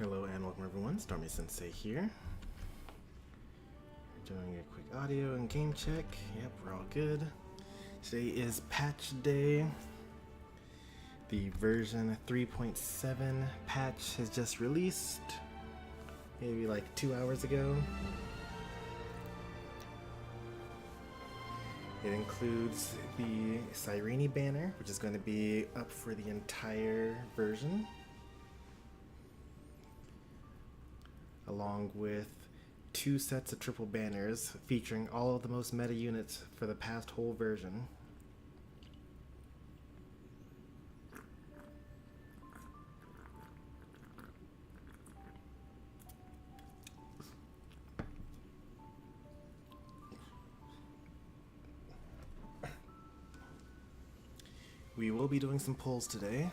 Hello and welcome everyone, Stormy Sensei here. Doing a quick audio and game check. Yep, we're all good. Today is patch day. The version 3.7 patch has just released, maybe like 2 hours ago. It includes the Cyrene banner, which is going to be up for the entire version, along with 2 sets of triple banners featuring all of the most meta units for the past whole version. We will be doing some polls today.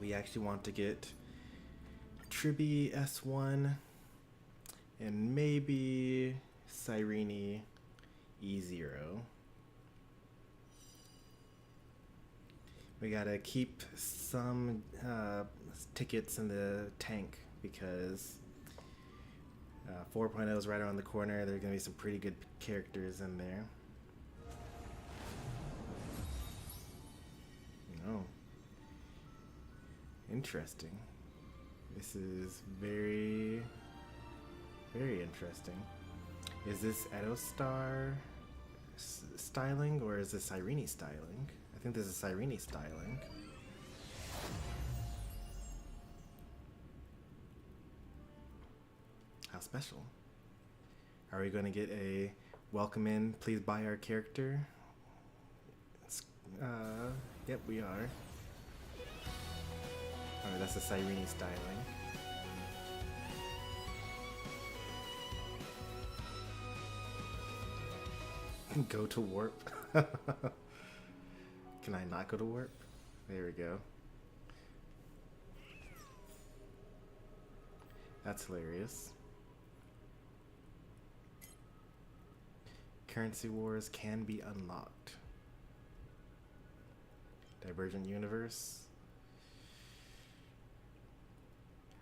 We actually want to get Tribbie S1 and maybe Cyrene E0. We gotta keep some tickets in the tank because 4.0 is right around the corner. There are gonna be some pretty good characters in there. Oh. Interesting. This is very, very interesting. Is this Edostar styling or is this Cyrene styling? I think this is Cyrene styling. How special. Are we going to get a welcome in, please buy our character? Yep, we are. Oh, that's the Cyrene styling. Go to warp. Can I not go to warp? There we go. That's hilarious. Currency wars can be unlocked. Divergent universe.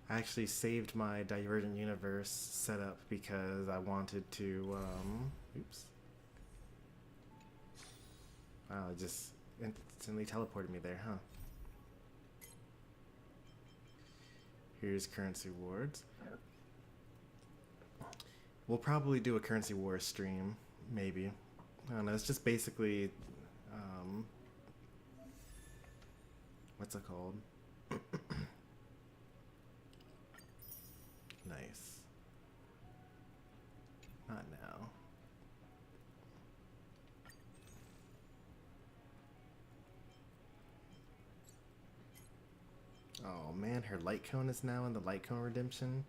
I actually saved my Divergent Universe setup because I wanted to, oops. Wow, it just instantly teleported me there, huh? Here's Currency Wars. We'll probably do a Currency Wars stream, maybe. I don't know, it's just basically, what's it called? Nice. Not now. Oh man, her light cone is now in the light cone redemption,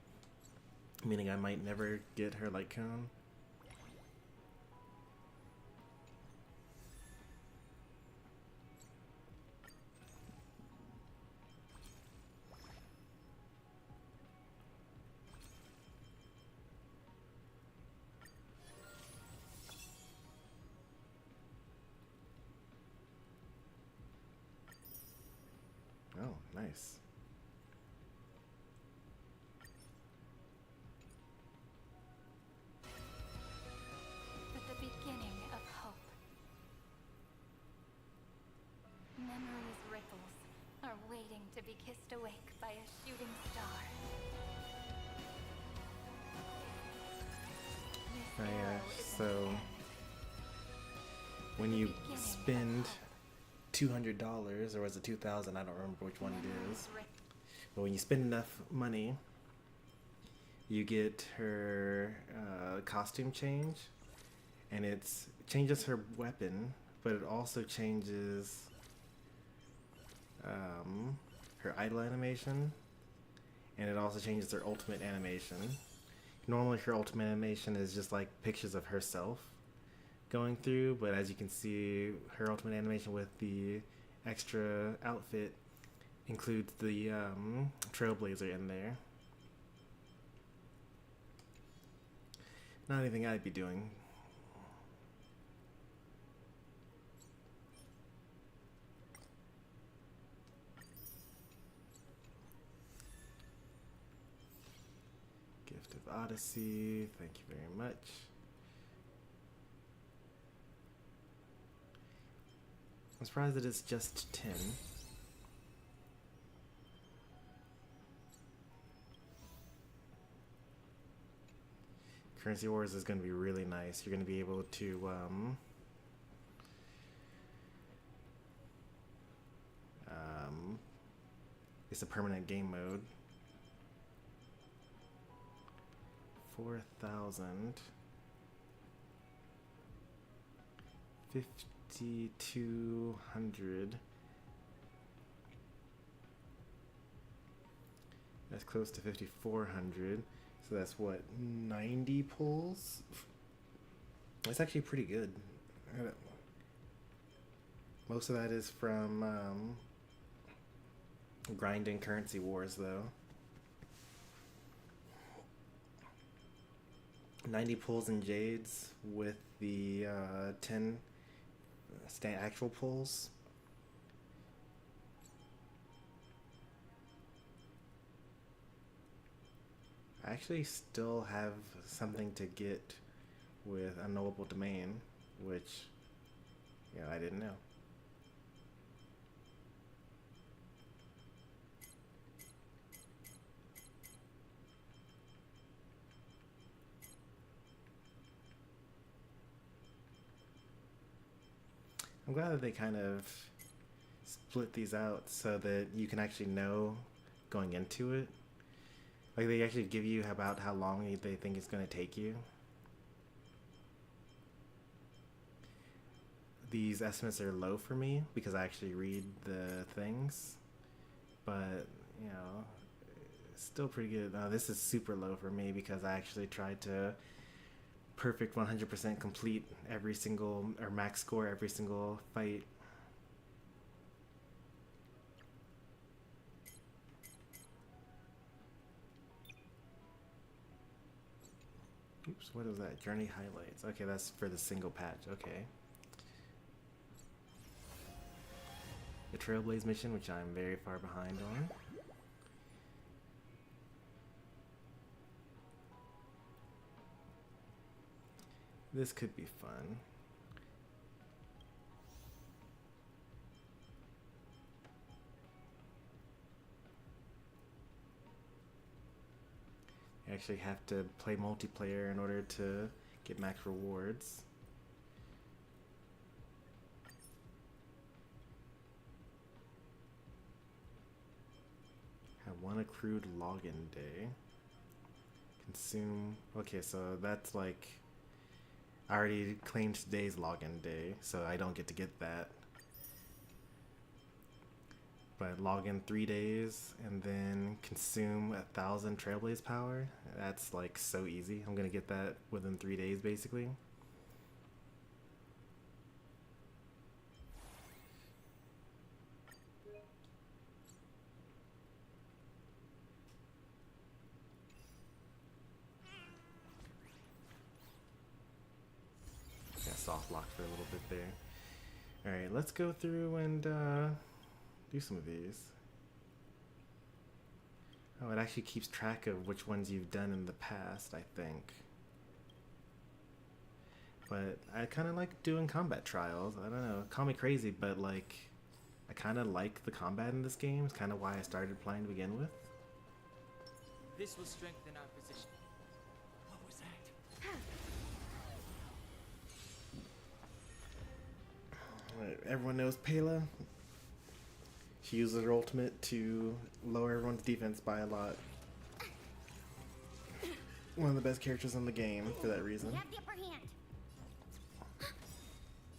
meaning I might never get her light cone. Oh, nice. But the beginning of hope. Memory's ripples are waiting to be kissed awake by a shooting star. Oh yeah, so when you spend $200, or was it 2,000? I don't remember which one it is. But when you spend enough money, you get her costume change, and it changes her weapon, but it also changes her idle animation, and it also changes her ultimate animation. Normally her ultimate animation is just like pictures of herself going through, but as you can see, her ultimate animation with the extra outfit includes the Trailblazer in there. Not anything I'd be doing. Odyssey, thank you very much. I'm surprised that it's just 10. Currency Wars is going to be really nice. You're going to be able to it's a permanent game mode. 4,000. 5,200. That's close to 5,400. So that's what, 90 pulls? That's actually pretty good. Most of that is from grinding Currency Wars, though. 90 pulls in Jades with the 10 actual pulls. I actually still have something to get with Unknowable Domain, which, yeah, I didn't know. I'm glad that they kind of split these out so that you can actually know going into it. Like, they actually give you about how long they think it's going to take you. These estimates are low for me because I actually read the things. But, you know, it's still pretty good. This is super low for me because I actually tried to perfect 100% complete every single, or max score every single fight. Oops, what is that? Journey highlights. Okay, that's for the single patch. Okay. The Trailblaze mission, which I'm very far behind on. This could be fun. You actually have to play multiplayer in order to get max rewards. Have one accrued login day. Consume. Okay, so that's like, I already claimed today's login day, so I don't get to get that. But log in 3 days and then consume 1,000 Trailblaze power. That's like so easy. I'm gonna get that within 3 days, basically. Got soft lock for a little bit there. All right, let's go through and do some of these. Oh, it actually keeps track of which ones you've done in the past, I think. But I kind of like doing combat trials. I don't know, call me crazy, but like, I kind of like the combat in this game. It's kind of why I started playing to begin with. This will strengthen our position. What was that? Right, everyone knows Pela. She uses her ultimate to lower everyone's defense by a lot. One of the best characters in the game for that reason. We have the upper hand.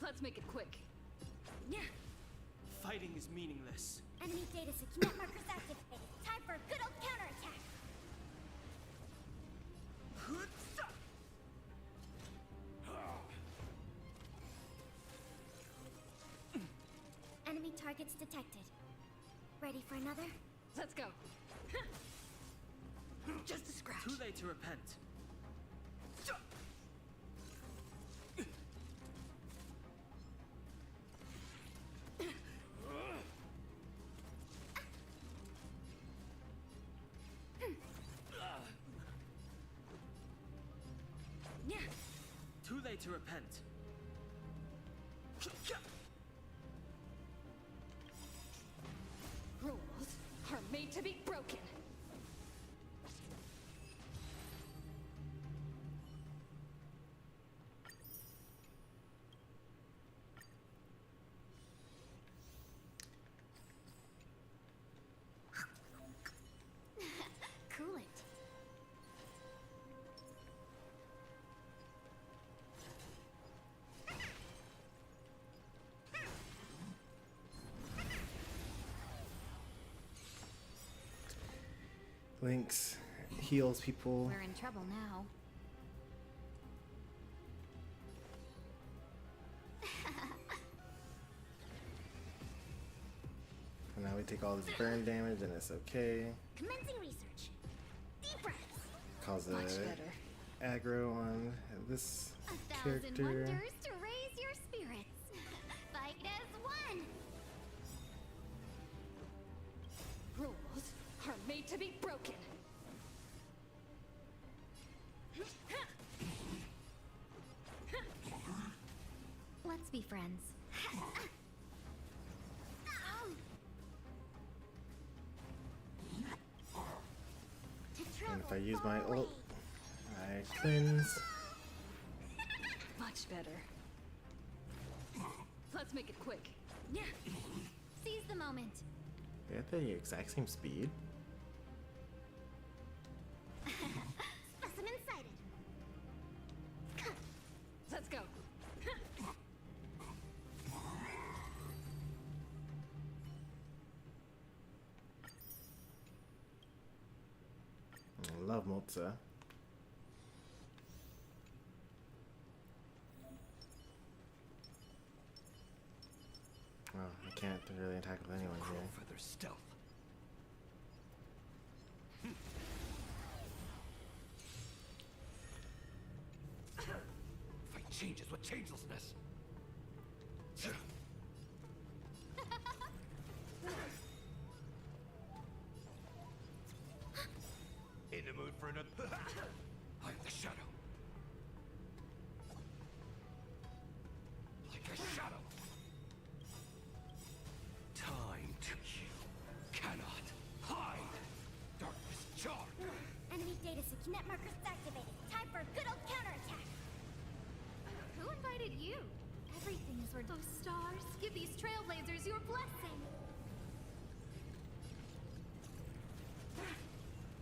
Let's make it quick. Yeah. Fighting is meaningless. Enemy data command markers activated. Time for a good old counterattack. Enemy targets detected. Ready for another? Let's go. Just a scratch. Too late to repent. to repent. Rules are made to be broken. Coolant. Lynx heals people. We're in trouble now. And now we take all this burn damage and it's okay. Commencing research. Deep breaths. Cause Much a better. aggro on this 1,000 character. wonders to raise your spirits. Fight as one. Rules are made to be broken. Let's be friends. And if I use my ult, I cleanse. Much better. Let's make it quick. Yeah. Seize the moment. They're at the exact same speed. Specimen sighted. Let's go. I love Motza. Oh, I can't really attack with anyone here. For their stealth. Fight changes with changelessness. In the mood for another. I am the shadow. Like a shadow. Time to kill. Cannot hide. Darkness charged. Enemy data net markers activated. Time for a good old counterattack. Who invited you? Everything is where those stars give these trailblazers your blessing.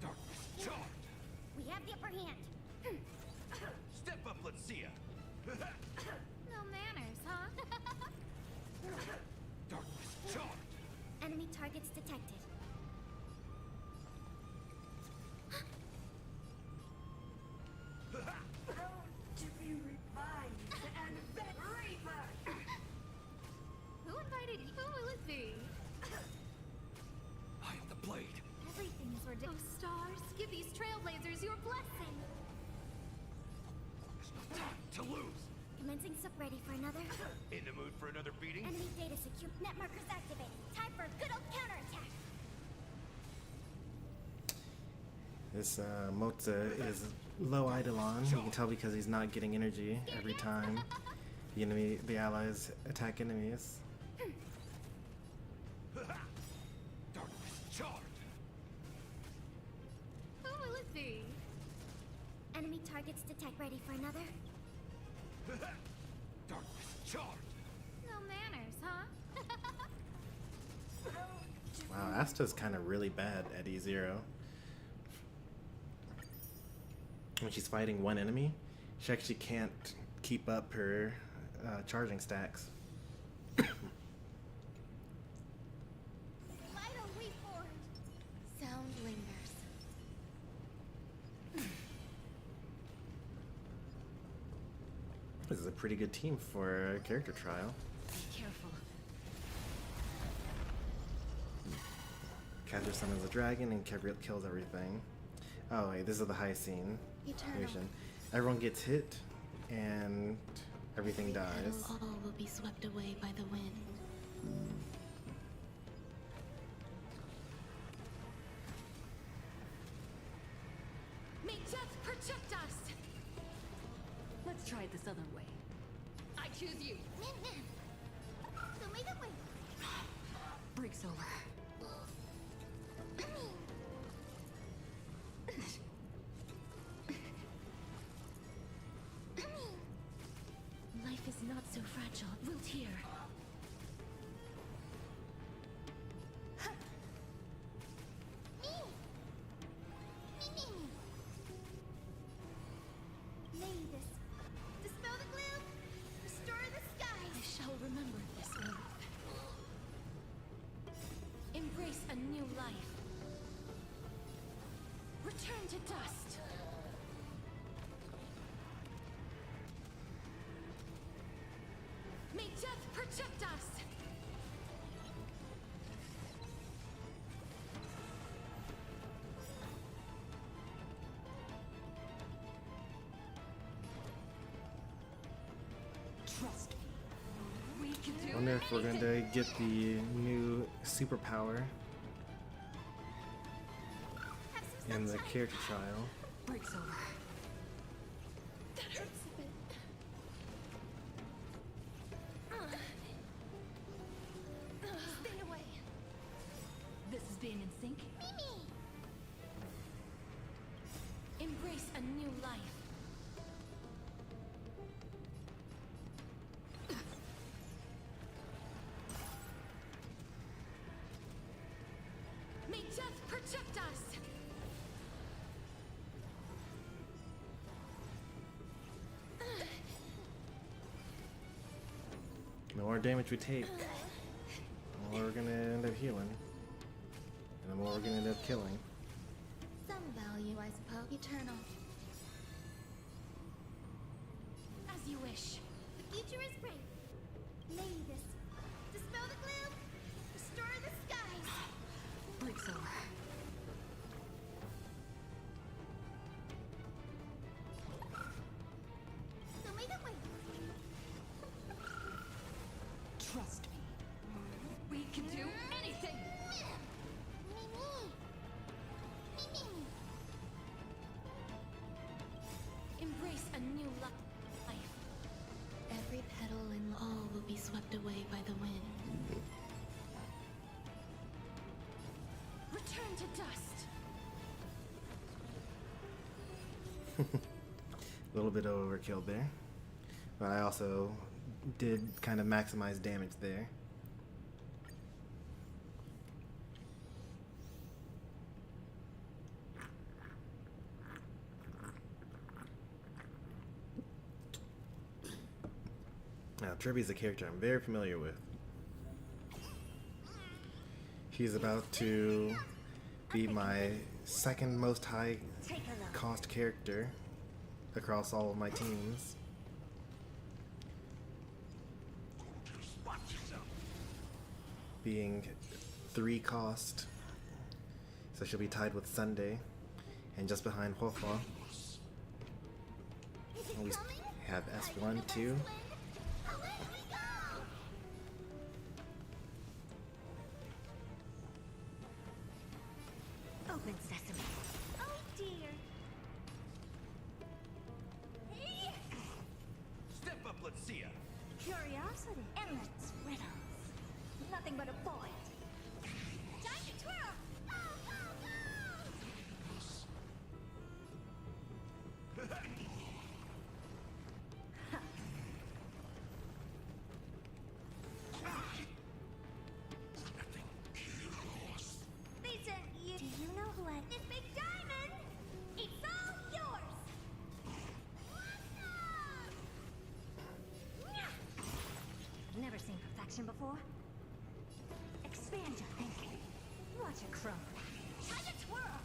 Darkness charged. We have the upper hand. Step up, let's see ya. No manners, huh? Darkness charged. Enemy targets detected. To be refined and vet reaper. Who invited you? Who will it be? I am the blade. Everything is where those stars give these trailblazers your blessing. There's no time to lose. Commencing sup ready for another. In the mood for another beating? Enemy data secure. Net markers activated. Time for a good old counterattack. This Motza is low Eidolon. You can tell because he's not getting energy every time the allies attack enemies. Darkness charged. Who will it be? Enemy targets detect. Ready for another? Darkness charged. No manners, huh? Wow, Asta's kind of really bad at E0. When she's fighting one enemy, she actually can't keep up her charging stacks. Vital leap forward. Sound lingers. This is a pretty good team for a character trial. Be careful. Catcher summons a dragon and kills everything. Oh wait, this is the high scene. Mission. Everyone gets hit and everything dies. All will be swept away by the wind. May death protect us! Let's try it this other way. I choose you. Break's over. Life is not so fragile. Wilt here. Lay this. Dispel the gloom. Restore the skies. I shall remember this earth. Embrace a new life. Return to dust. May death protect us! Trust me. We can do I wonder if we're going to get the new superpower Have some in the sunshine. character trial. Break's over. That hurts a bit. Stay away. This is being in sync. Mimi! Embrace a new life. May death protect us! The more damage we take, the more we're gonna end up healing. And the more we're gonna end up killing. Some value, I suppose. Eternal. As you wish. The future is bright. Lay this. Dispel the gloom. Restore the skies. Break's over. So may the way. Trust me. We can do anything. Mimi! Mimi! Embrace a new life. Every petal and all will be swept away by the wind. Return to dust. A little bit of overkill there. But I also did kind of maximize damage there. Now, Tribbie's a character I'm very familiar with. She's about to be my second most high Take a look. cost character across all of my teams. Watch yourself. Being 3 cost. So she'll be tied with Sunday. And just behind Huohua, Is it we coming? have Are you S1 the best too. wind? Away we go! Open sesame. Oh dear. Hey! Step up, let's see ya. Curiosity. Endless riddles. Nothing but a void. Time to twirl! Go, go, go! They sent you. Do you know who I... This big diamond! It's all yours! Never seen perfection before? Expand your thinking. Watch it crumble. Time to twirl!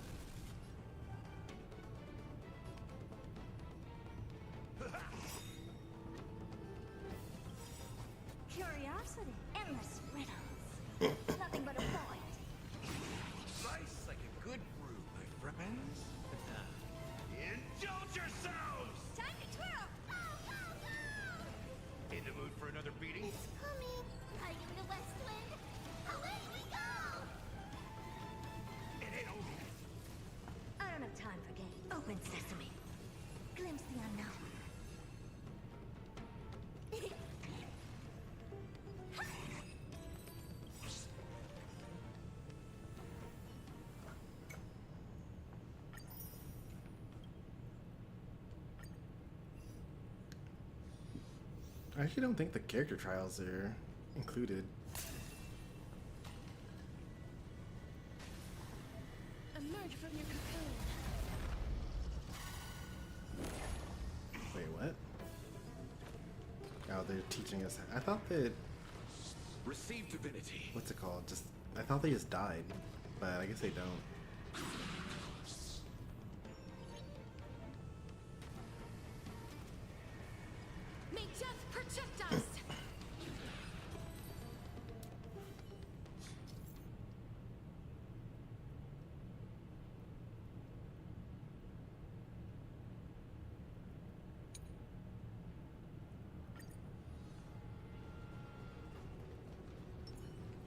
Curiosity. Endless riddles. Nothing but a void. Nice like a good brew, my friends. Indulge yourselves! Time to twirl! Go, go, go! In the mood for another beating? It's coming. Are you the west wind? Away we go! It ain't over yet. I don't have time for games. Open sesame. Glimpse the unknown. I actually don't think the character trials are included. Emerge from your cocoon. Wait, what? Oh, they're teaching us. I thought that. Receive divinity. What's it called? Just. I thought they just died, but I guess they don't. May death protect us!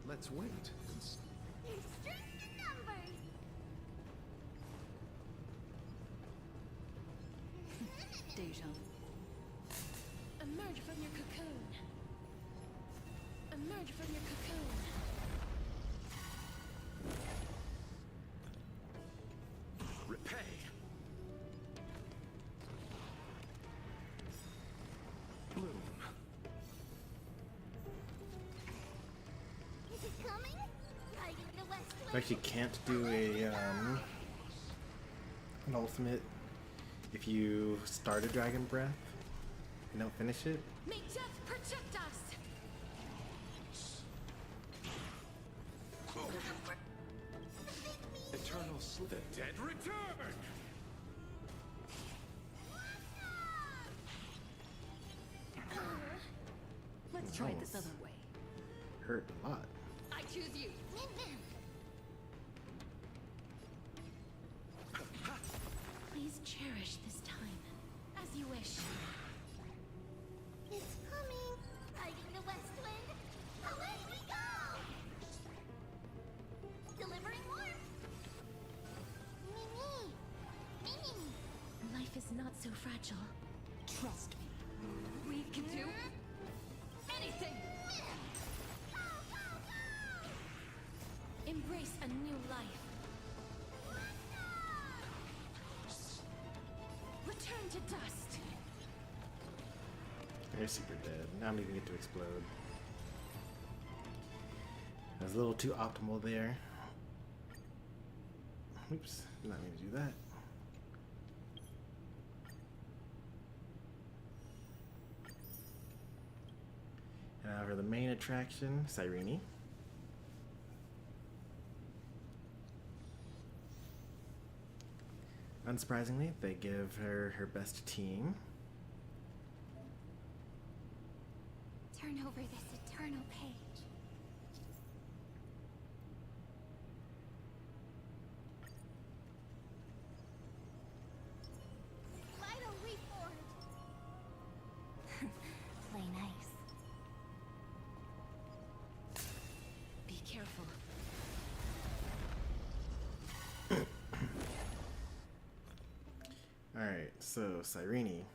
Let's wait. There's strength in numbers. Deja. Emerge from your cocoon. Emerge from your cocoon. Repay. Bloom. Is it coming? Riding the west I wind. actually can't do an ultimate if you start a Dragon Breath and don't finish it. May death protect us! Eternal sleep. The dead return. Let's try it this Almost. other way. Hurt a lot. I choose you. Please cherish this time. As you wish. It's coming. Riding the west wind. Away we go. Delivering warmth. Mimi. Mimi. Life is not so fragile. Trust me. We can do anything! Embrace a new life. Return to dust! They're super dead. I don't even get to explode. I was a little too optimal there. Oops, did not mean to do that. Now for the main attraction, Cyrene. Unsurprisingly, they give her her best team. Turn over this eternal page. Vital reforged. Play nice. Be careful. Alright, so Cyrene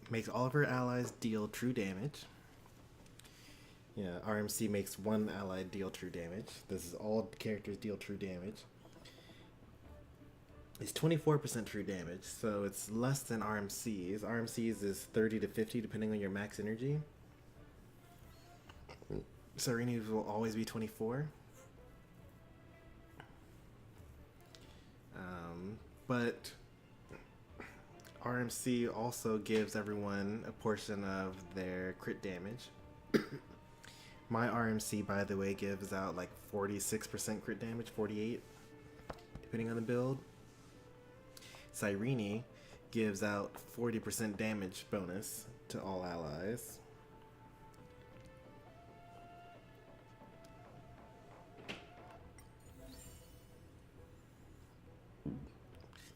makes all of her allies deal true damage. Yeah, RMC makes one ally deal true damage. This is all characters deal true damage. It's 24% true damage, so it's less than RMC's. RMC's is 30 to 50 depending on your max energy. Cyrene's will always be 24. But RMC also gives everyone a portion of their crit damage. My RMC, by the way, gives out like 46% crit damage, 48, depending on the build. Cyrene gives out 40% damage bonus to all allies.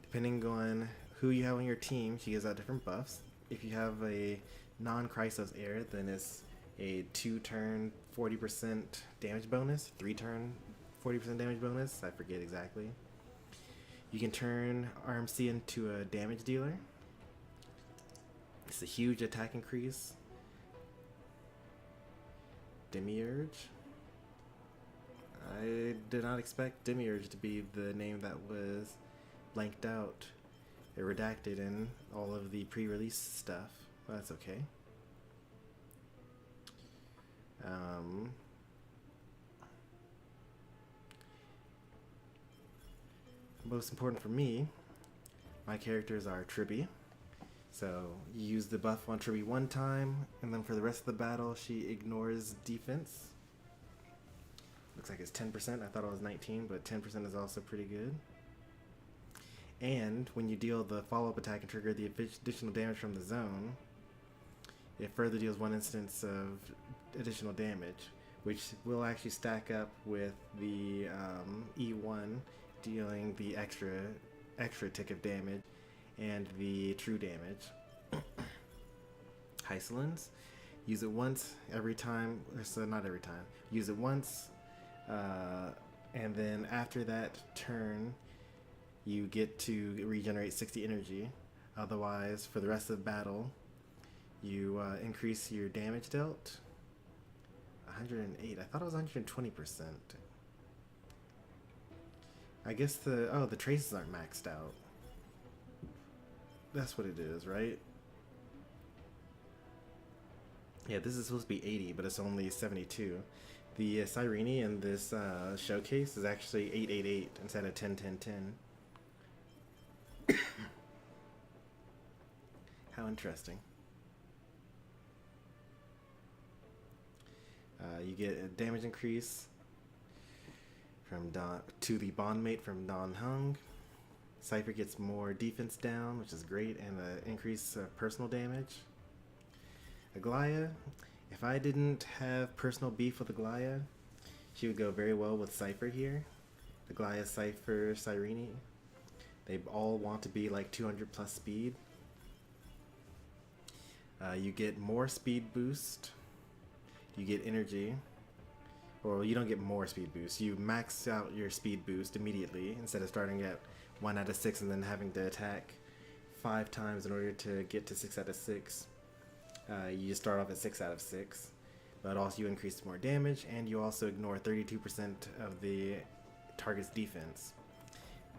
Depending on who you have on your team, she gives out different buffs. If you have a non-Chrysos heir, then it's a 2-turn 40% damage bonus, 3-turn 40% damage bonus, I forget exactly. You can turn RMC into a damage dealer. It's a huge attack increase. Demiurge. I did not expect Demiurge to be the name that was blanked out or redacted in all of the pre-release stuff. Well, that's okay. Most important for me, my characters are Tribbie. So you use the buff on Tribbie one time, and then for the rest of the battle, she ignores defense. Looks like it's 10%. I thought it was 19, but 10% is also pretty good. And when you deal the follow-up attack and trigger the additional damage from the zone, it further deals 1 instance of additional damage, which will actually stack up with the E1 dealing the extra tick of damage and the true damage. Hysolins, use it once every time, so not every time, use it once, and then after that turn you get to regenerate 60 energy. Otherwise, for the rest of the battle, you increase your damage dealt. 108. I thought it was 120%. I guess the traces aren't maxed out. That's what it is, right? Yeah, this is supposed to be 80, but it's only 72. The Cyrene in this showcase is actually 888 instead of 10-10-10. How interesting. You get a damage increase from to the bondmate from Don Hung. Cypher gets more defense down, which is great, and an increase personal damage. Aglaya, if I didn't have personal beef with Aglaya, she would go very well with Cypher here. Aglaya, Cypher, Cyrene. They all want to be like 200 plus speed. You get more speed boost. You get energy. Or you don't get more speed boost. You max out your speed boost immediately instead of starting at 1 out of 6 and then having to attack 5 times in order to get to 6 out of 6. You just start off at 6 out of 6. But also you increase more damage, and you also ignore 32% of the target's defense,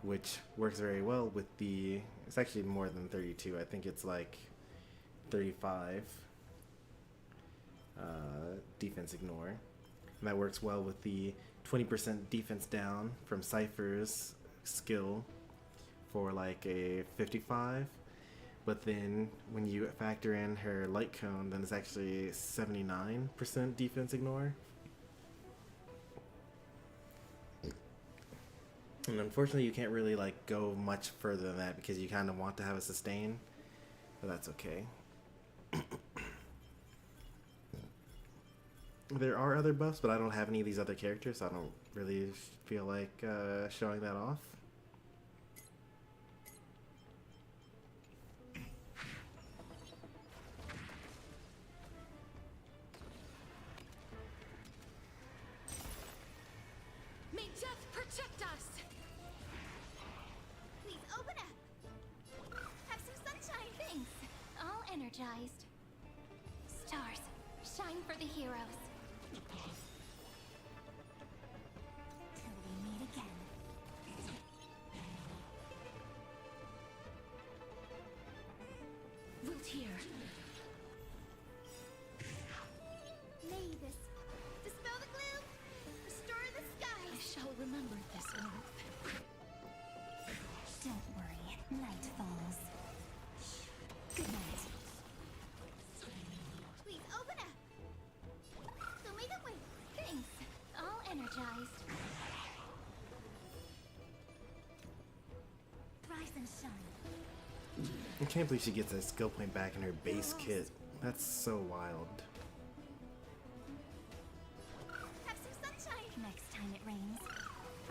which works very well with the... It's actually more than 32. I think it's like 35 defense ignore. And that works well with the 20% defense down from Cypher's skill for like a 55. But then when you factor in her light cone, then it's actually 79% defense ignore. And unfortunately you can't really like go much further than that because you kind of want to have a sustain, but that's okay. There are other buffs, but I don't have any of these other characters, so I don't really feel like showing that off. May death protect us! Please open up! Have some sunshine! Thanks. All energized. Stars, shine for the heroes. Till we meet again. Wilt here. May this dispel the gloom, restore the I skies. shall remember this oath. Don't worry, night falls. Good night. Please open up. Show me the way. Thanks. All energized. Rise and shine. I can't believe she gets a skill point back in her base kit. That's so wild. Have some sunshine. Next time it rains,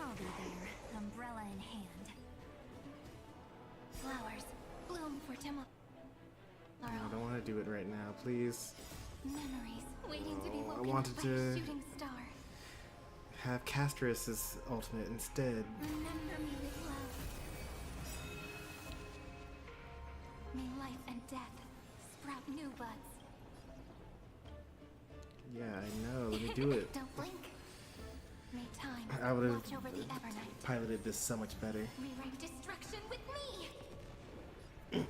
I'll be there, umbrella in hand. Flowers bloom for tomorrow. I don't want to do it right now, please. Memories waiting to be Oh, I woken wanted up by a to- shooting star. Have Castrus's ultimate instead. Remember me with love. May life and death sprout new buds. Yeah, I know. Let me do it. Don't blink. May time I would have watch over the Evernight. piloted this so much better. Rewrite destruction with me.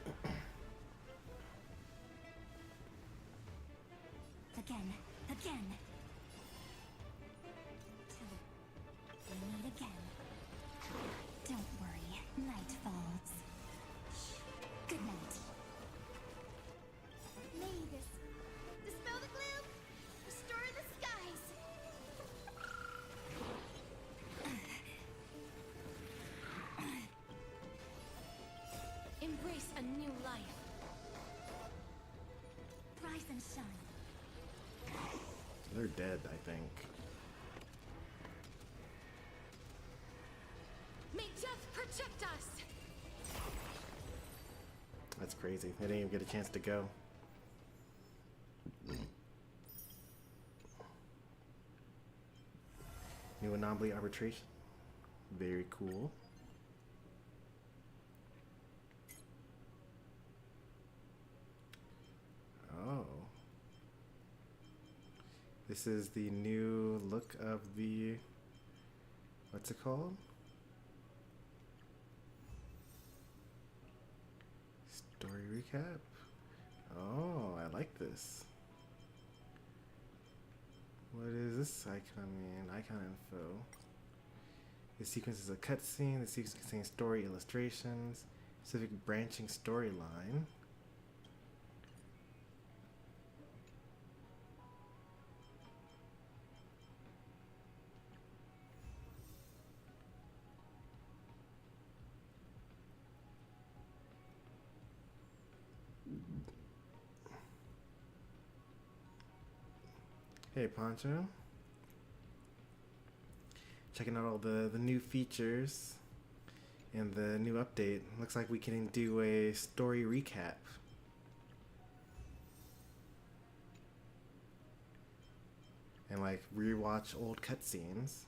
again. Again. Till we meet again. Don't worry. Night falls. Shh. Good night. May this dispel the gloom. Restore the skies. Embrace a new life. Rise and shine. They're dead, I think. May death protect us. That's crazy. They didn't even get a chance to go. New anomaly arbitration. Very cool. Oh. This is the new look of the, what's it called? Story recap. Oh, I like this. What is this icon mean? Icon info. The sequence is a cutscene. The sequence contains story illustrations, specific branching storyline. Hey Poncho, checking out all the new features and the new update. Looks like we can do a story recap. And like rewatch old cutscenes.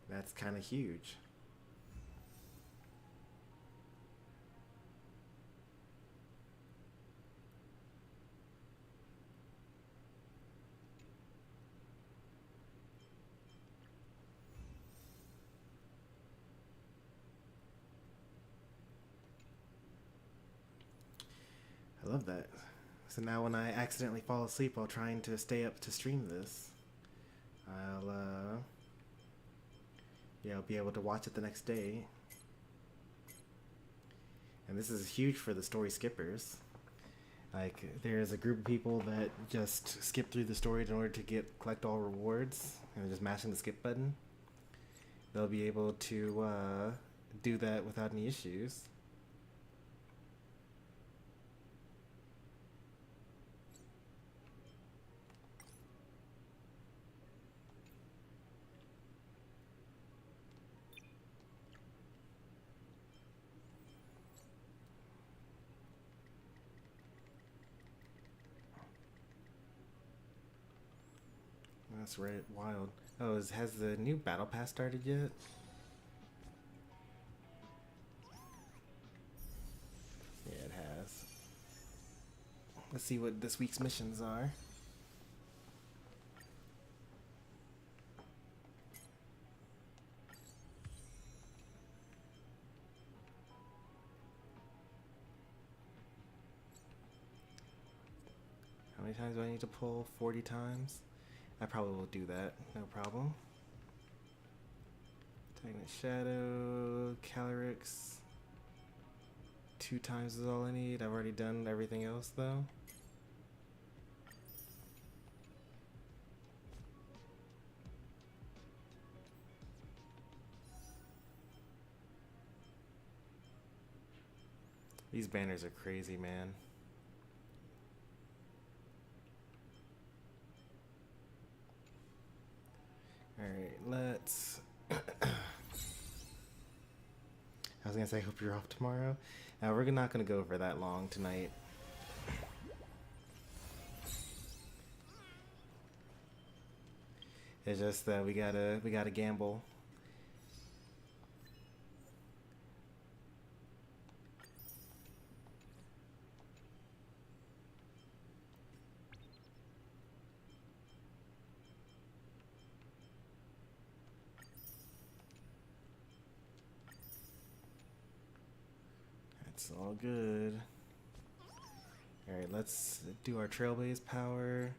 That's kind of huge. I love that. So now when I accidentally fall asleep while trying to stay up to stream this, I'll be able to watch it the next day. And this is huge for the story skippers. Like, there's a group of people that just skip through the story in order to collect all rewards, and they're just mashing the skip button. They'll be able to do that without any issues. That's right, wild. Oh, has the new battle pass started yet? Yeah, it has. Let's see what this week's missions are. How many times do I need to pull? 40 times? I probably will do that, no problem. Magnet Shadow, Calyrex. 2 times is all I need. I've already done everything else though. These banners are crazy, man. Alright, let's... I was gonna say, I hope you're off tomorrow. Now, we're not gonna go for that long tonight. It's just that we gotta gamble. It's all good. Alright, let's do our Trailblaze power.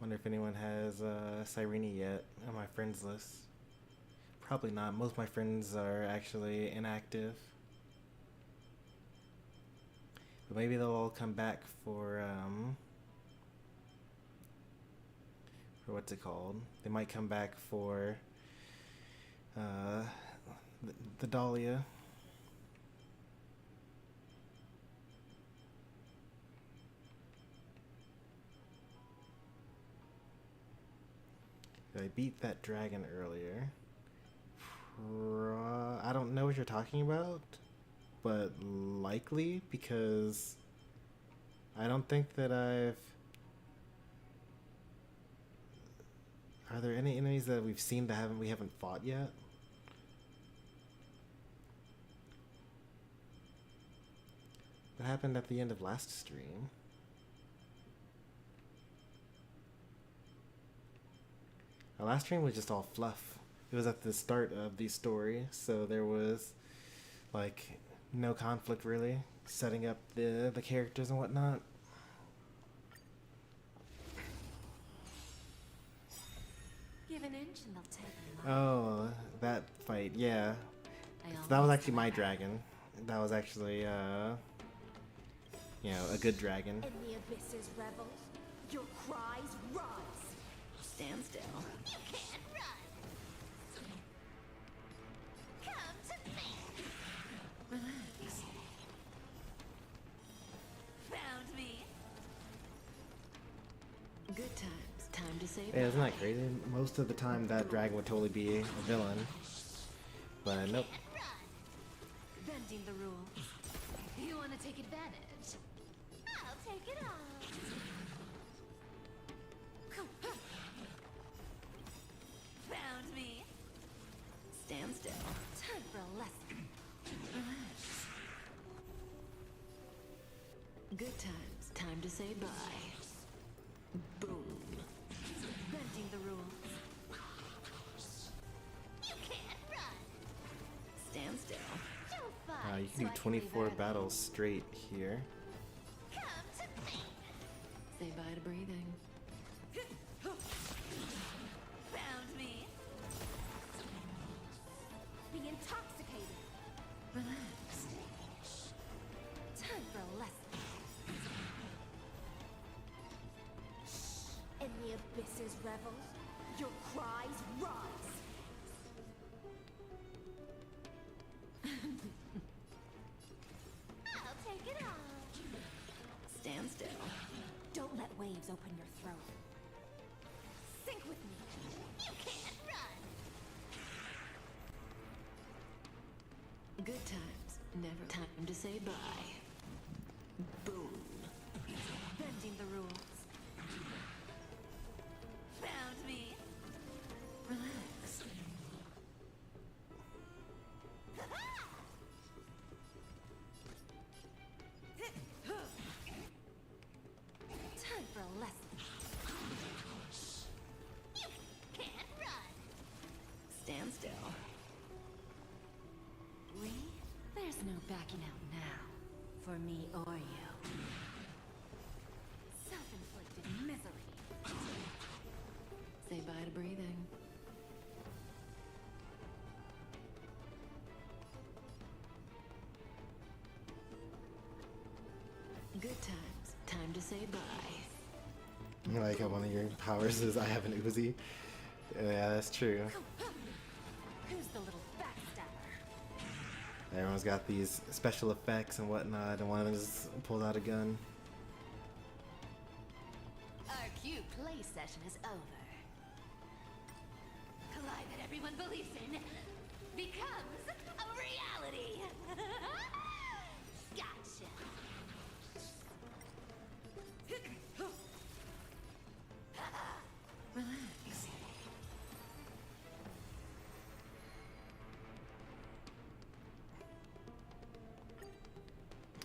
Wonder if anyone has Cyrene yet on my friends list. Probably not. Most of my friends are actually inactive. But maybe they'll all come back for what's it called? They might come back for the Dahlia. I beat that dragon earlier. I don't know what you're talking about, but likely, because I don't think that I've... Are there any enemies that we've seen that we haven't fought yet? What happened at the end of last stream? Our last stream was just all fluff. It was at the start of the story, so there was like no conflict really, setting up the characters and whatnot. Give an inch and they'll take a mile. Oh, that fight, yeah. So that was actually my dragon. That was actually, you know, a good dragon. In the abyss's revels, your cries rise. Stand still. You can't run. Come to me. Relax. Found me. Good times. Time to save. Yeah, isn't that crazy? Most of the time that dragon would totally be a villain. But nope. Bending the rules. You want to take advantage? I'll take it all. Found me. Stand still. Time for a lesson. Relax. Good times. Time to say bye. Boom. Bending the rules. You can't run. Stand still. You'll fight. You can do 24 battles straight here. Come to me. Say bye to breathing. Found me. Be intoxicated. Relax. Time for a lesson. In the abyss's revels, your cries rise. I'll take it all. Stand still. Don't let waves open your throat. Sink with me. You can't run. Good times. Never time to say bye. Boom. Bending the rules. Found me. Relax. Time for a lesson. You can't run. Stand still. We? There's no backing out now. For me or you. Self-inflicted misery. Say bye to breathing. Good times. Time to say bye. I like how one of your powers is I have an Uzi. Yeah, that's true. Who's the little backstabber? Everyone's got these special effects and whatnot, and one of them just pulls out a gun. Our cute play session is over. The lie that everyone believes in becomes a reality. Gotcha. Relax.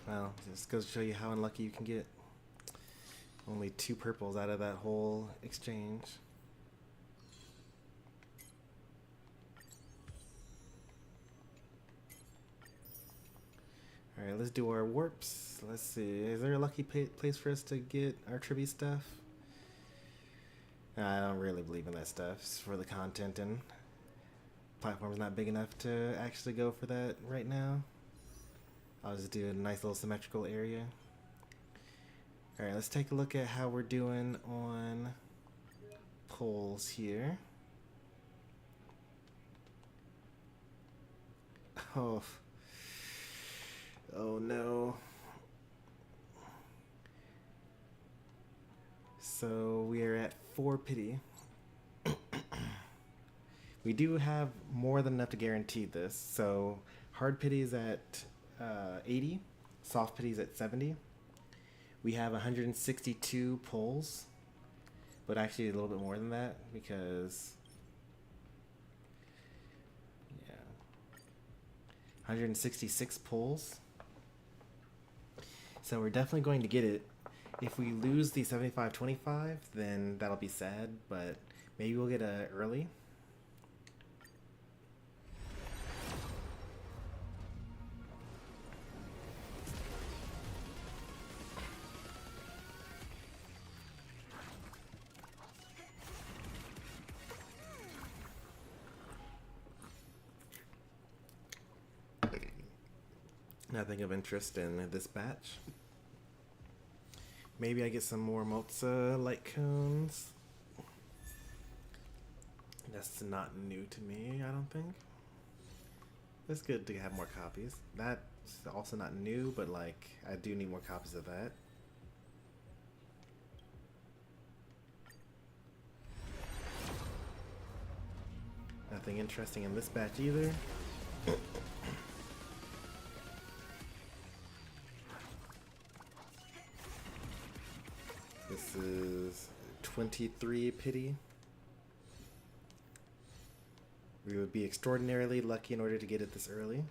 Well, just goes to show you how unlucky you can get. Only 2 purples out of that whole exchange. Alright, let's do our warps. Let's see. Is there a lucky place for us to get our Tribbie stuff? I don't really believe in that stuff. It's for the content, and platform's not big enough to actually go for that right now. I'll just do a nice little symmetrical area. Alright, let's take a look at how we're doing on poles here. Oh no. So we are at 4 pity. We do have more than enough to guarantee this. So hard pity is at 80, soft pity is at 70. We have 162 pulls, but actually a little bit more than that because 166 pulls. So we're definitely going to get it. If we lose the 75-25, then that'll be sad, but maybe we'll get a early. Nothing of interest in this batch. Maybe I get some more Moza light cones. That's not new to me, I don't think. It's good to have more copies. That's also not new, but like, I do need more copies of that. Nothing interesting in this batch either. This is 23 pity. We would be extraordinarily lucky in order to get it this early.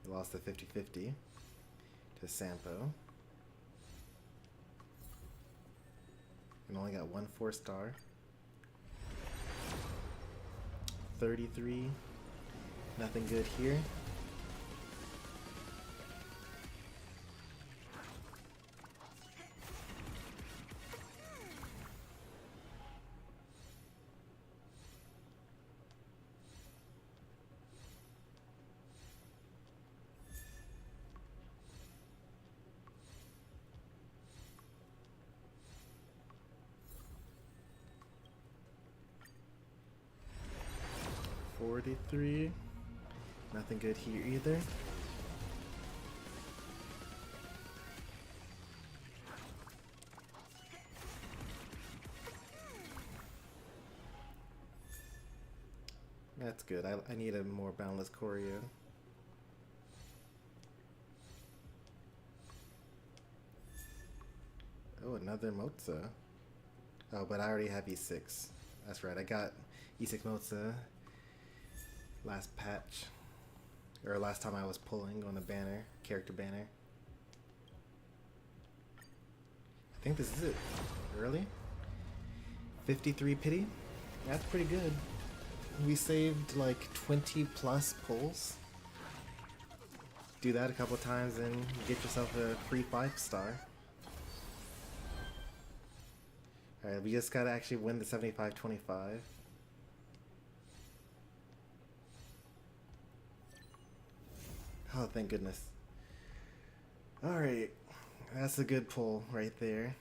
We lost the 50-50 to Sampo. And only got 1 4-star. 33. Nothing good here. $43. Nothing good here either. That's good. I need a more boundless choreo. Oh, another Moza. Oh, but I already have E6. That's right. I got E6 Moza last patch, or last time I was pulling on the banner, character banner. I think this is it. Early? 53 pity? That's pretty good. We saved like 20 plus pulls. Do that a couple times and get yourself a free 5-star. Alright, we just gotta actually win the 75-25. Oh, thank goodness. Alright, that's a good pull right there.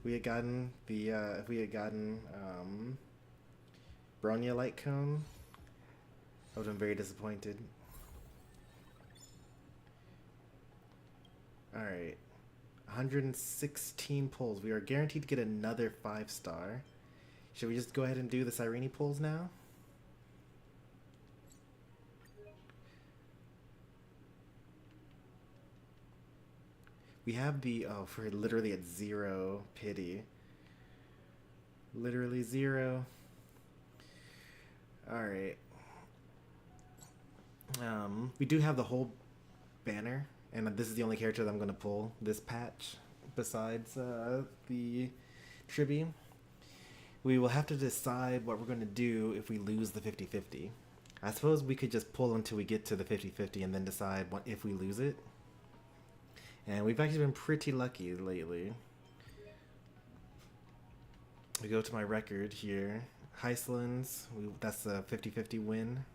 We had gotten the, if we had gotten Bronya light cone, I would have been very disappointed. Alright, 116 pulls. We are guaranteed to get another 5-star. Should we just go ahead and do the Cyrene pulls now? We have the, oh, we're literally at 0 pity. Literally 0. Alright. We do have the whole banner, and this is the only character that I'm going to pull this patch, besides the Tribbie. we will have to decide what we're going to do if we lose the 50-50. I suppose we could just pull until we get to the 50-50 and then decide what if we lose it. And we've actually been pretty lucky lately. We go to my record here. Heislands, that's a 50-50 win.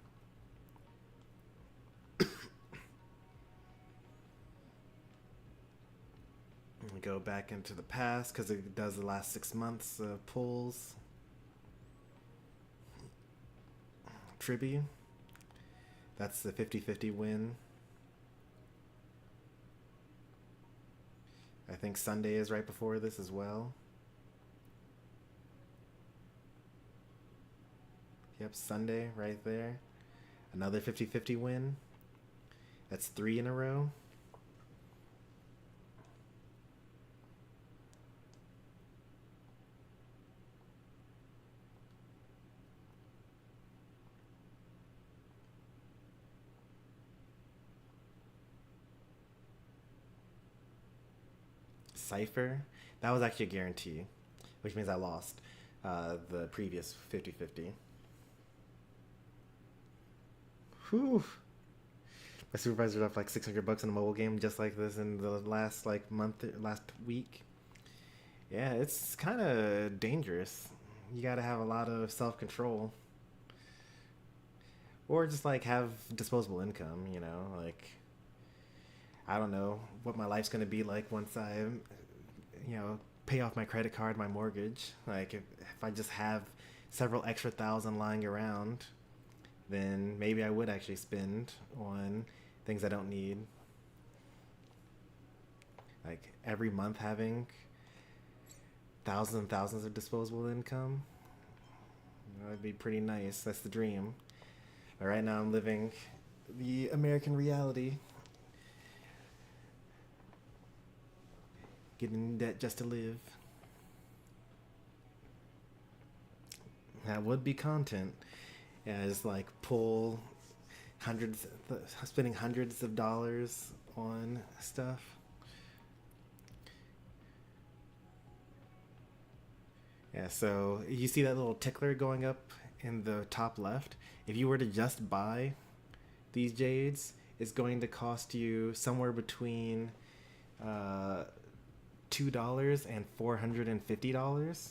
We go back into the past because it does the last 6 months of pulls. Tribbie, that's the 50-50 win. I think Sunday is right before this as well. Yep, Sunday right there. Another 50-50 win. That's 3 in a row. Cypher, that was actually a guarantee, which means I lost the previous 50-50. Whew. My supervisor left like $600 in a mobile game just like this in the last last week. Yeah, it's kind of dangerous. You got to have a lot of self-control, or just like have disposable income. You know, like I don't know what my life's gonna be like once I, pay off my credit card, my mortgage. Like if I just have several extra thousand lying around, then maybe I would actually spend on things I don't need. Like every month having thousands and thousands of disposable income, that'd be pretty nice. That's the dream. But right now I'm living the American reality. Getting in debt just to live. That would be content. Yeah, just like pull spending hundreds of dollars on stuff. Yeah, so you see that little tickler going up in the top left? If you were to just buy these jades, it's going to cost you somewhere between $2 and $450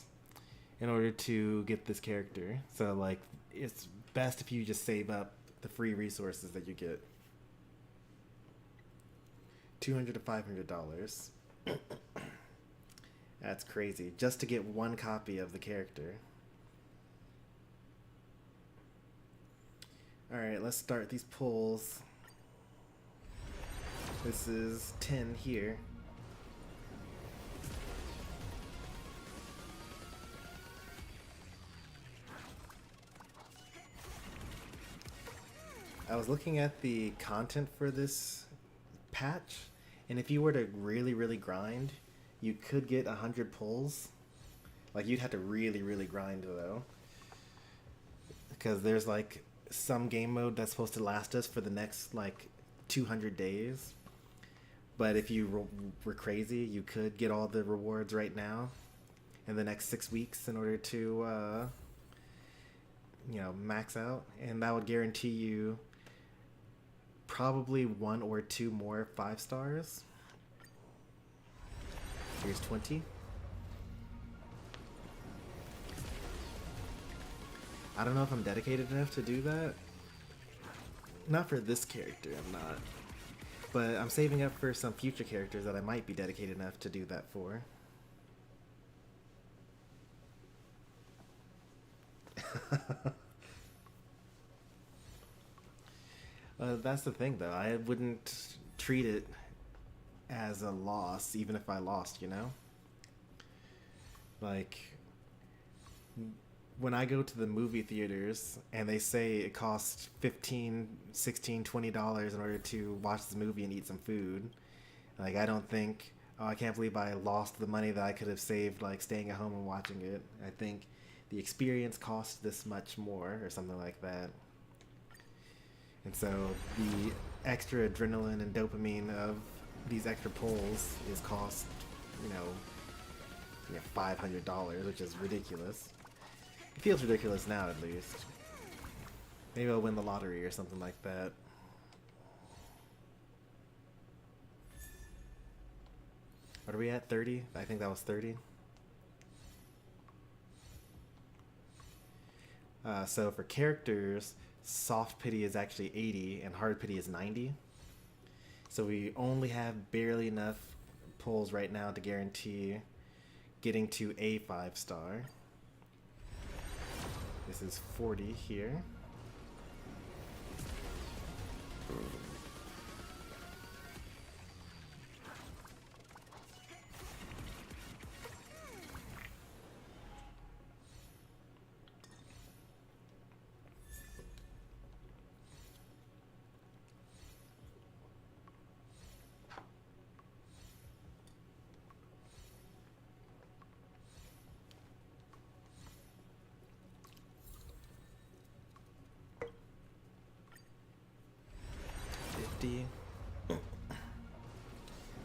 in order to get this character. So like it's best if you just save up the free resources that you get. $200 to $500. That's crazy, just to get one copy of the character. Alright, let's start these pulls. This is 10 here. I was looking at the content for this patch, and if you were to really grind, you could get 100 pulls. Like you'd have to really grind though, because there's like some game mode that's supposed to last us for the next like 200 days. But if you were crazy, you could get all the rewards right now in the next 6 weeks in order to max out, and that would guarantee you probably 1 or 2 more 5 stars. Here's 20. I don't know if I'm dedicated enough to do that. Not for this character, I'm not. But I'm saving up for some future characters that I might be dedicated enough to do that for. That's the thing, though. I wouldn't treat it as a loss, even if I lost, you know? Like, when I go to the movie theaters and they say it costs $15, $16, $20 in order to watch this movie and eat some food, like, I don't think, oh, I can't believe I lost the money that I could have saved, like, staying at home and watching it. I think the experience costs this much more, or something like that. And so the extra adrenaline and dopamine of these extra pulls is cost, $500, which is ridiculous. It feels ridiculous now, at least. Maybe I'll win the lottery or something like that. What are we at? 30? I think that was 30. So for characters, soft pity is actually 80 and hard pity is 90. So we only have barely enough pulls right now to guarantee getting to a 5-star. This is 40 here.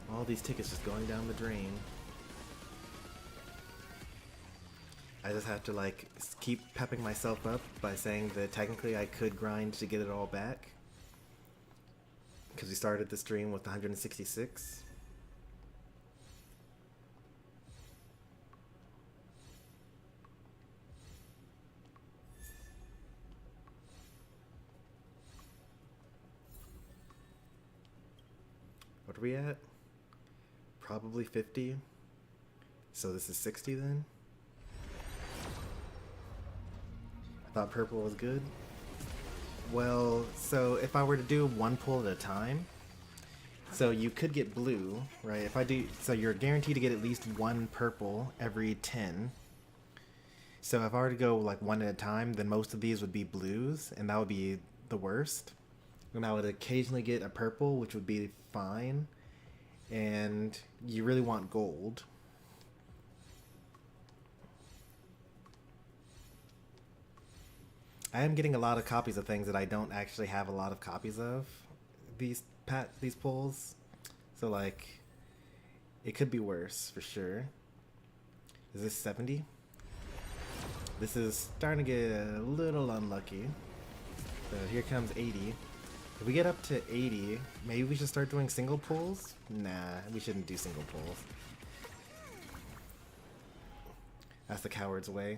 All these tickets just going down the drain. I just have to like keep pepping myself up by saying that technically I could grind to get it all back. Because we started the stream with 166. What are we at? Probably 50. So this is 60 then? I thought purple was good. Well, so if I were to do one pull at a time, so you could get blue, right? If I do, so you're guaranteed to get at least one purple every 10. So if I were to go like one at a time, then most of these would be blues, and that would be the worst. And I would occasionally get a purple, which would be fine. And you really want gold. I am getting a lot of copies of things that I don't actually have a lot of copies of. These pulls. So like, it could be worse for sure. Is this 70? This is starting to get a little unlucky. So here comes 80. If we get up to 80, maybe we should start doing single pulls? Nah, we shouldn't do single pulls. That's the coward's way.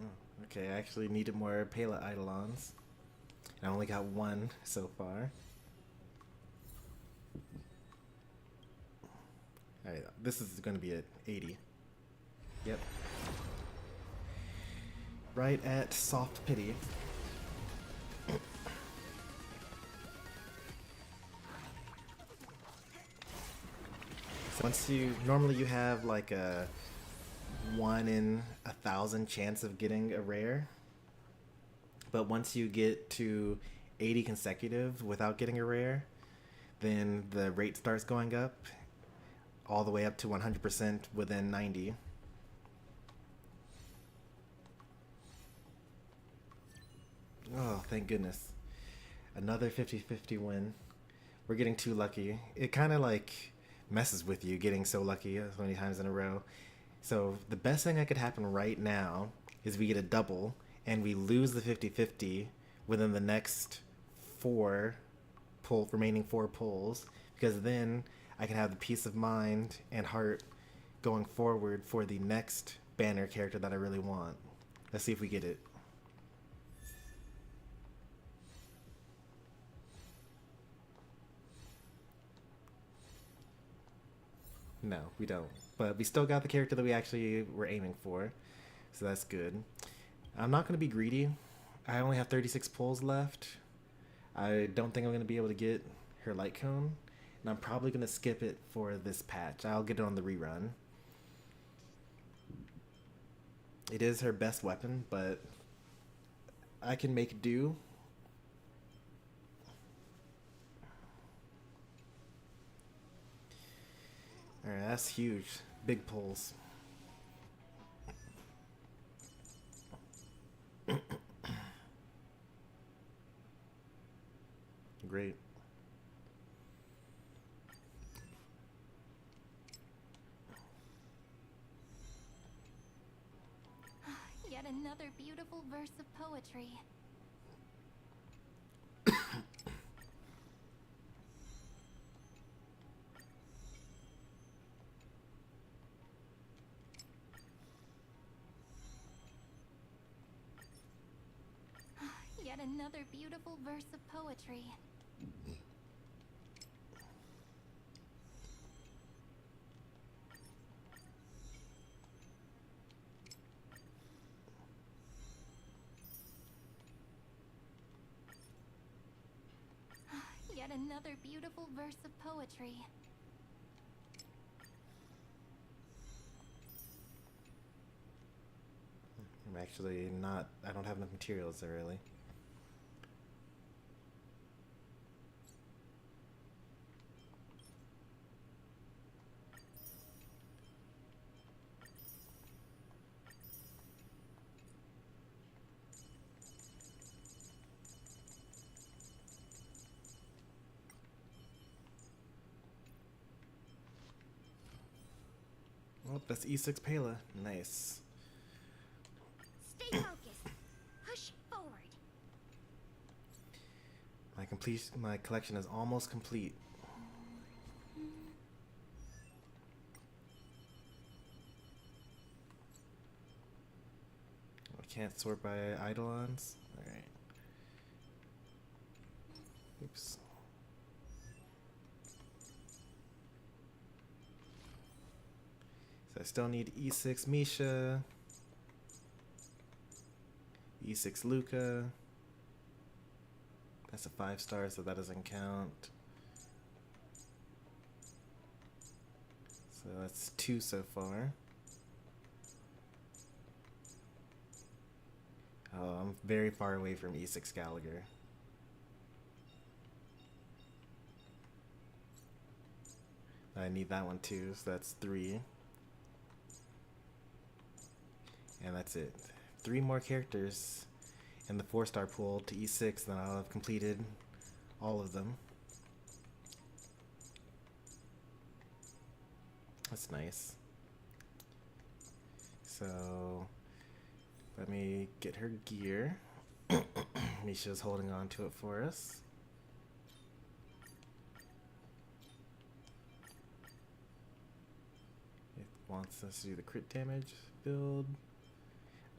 Oh, okay, I actually needed more Pela Eidolons. I only got one so far. Alright, this is going to be at 80. Yep. Right at soft pity. So once normally you have like a 1 in 1,000 chance of getting a rare. But once you get to 80 consecutive without getting a rare, then the rate starts going up. All the way up to 100% within 90. Oh, thank goodness. Another 50-50 win. We're getting too lucky. It kind of like messes with you getting so lucky so many times in a row. So the best thing that could happen right now is we get a double and we lose the 50-50 within the next remaining four pulls, because then I can have the peace of mind and heart going forward for the next banner character that I really want. Let's see if we get it. No, we don't. But we still got the character that we actually were aiming for. So that's good. I'm not going to be greedy. I only have 36 pulls left. I don't think I'm going to be able to get her light cone. And I'm probably going to skip it for this patch. I'll get it on the rerun. It is her best weapon, but I can make do. Alright, that's huge. Big pulls. Great. another beautiful verse of poetry. Yet another beautiful verse of poetry. Yet another beautiful verse of poetry. I'm actually not, I don't have enough materials there really. Oh, that's E6 Pela. Nice. Stay focused. Push forward. My collection is almost complete. I can't sort by eidolons. Alright. Oops. So I still need E6 Misha, E6 Luca. That's a 5-star, so that doesn't count. So that's 2 so far. Oh, I'm very far away from E6 Gallagher. I need that one too, so that's 3. And that's it. 3 more characters in the 4-star pool to E6, then I'll have completed all of them. That's nice. So let me get her gear. Misha's holding on to it for us. It wants us to do the crit damage build.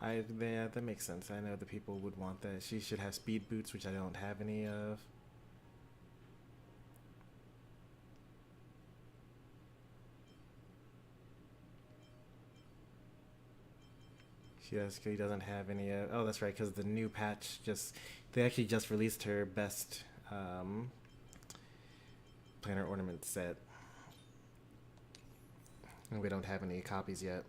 Yeah, that makes sense. I know the people would want that. She should have speed boots, which I don't have any of. He doesn't have any of. Oh, that's right, because the new patch they actually just released her best planner ornament set. And we don't have any copies yet.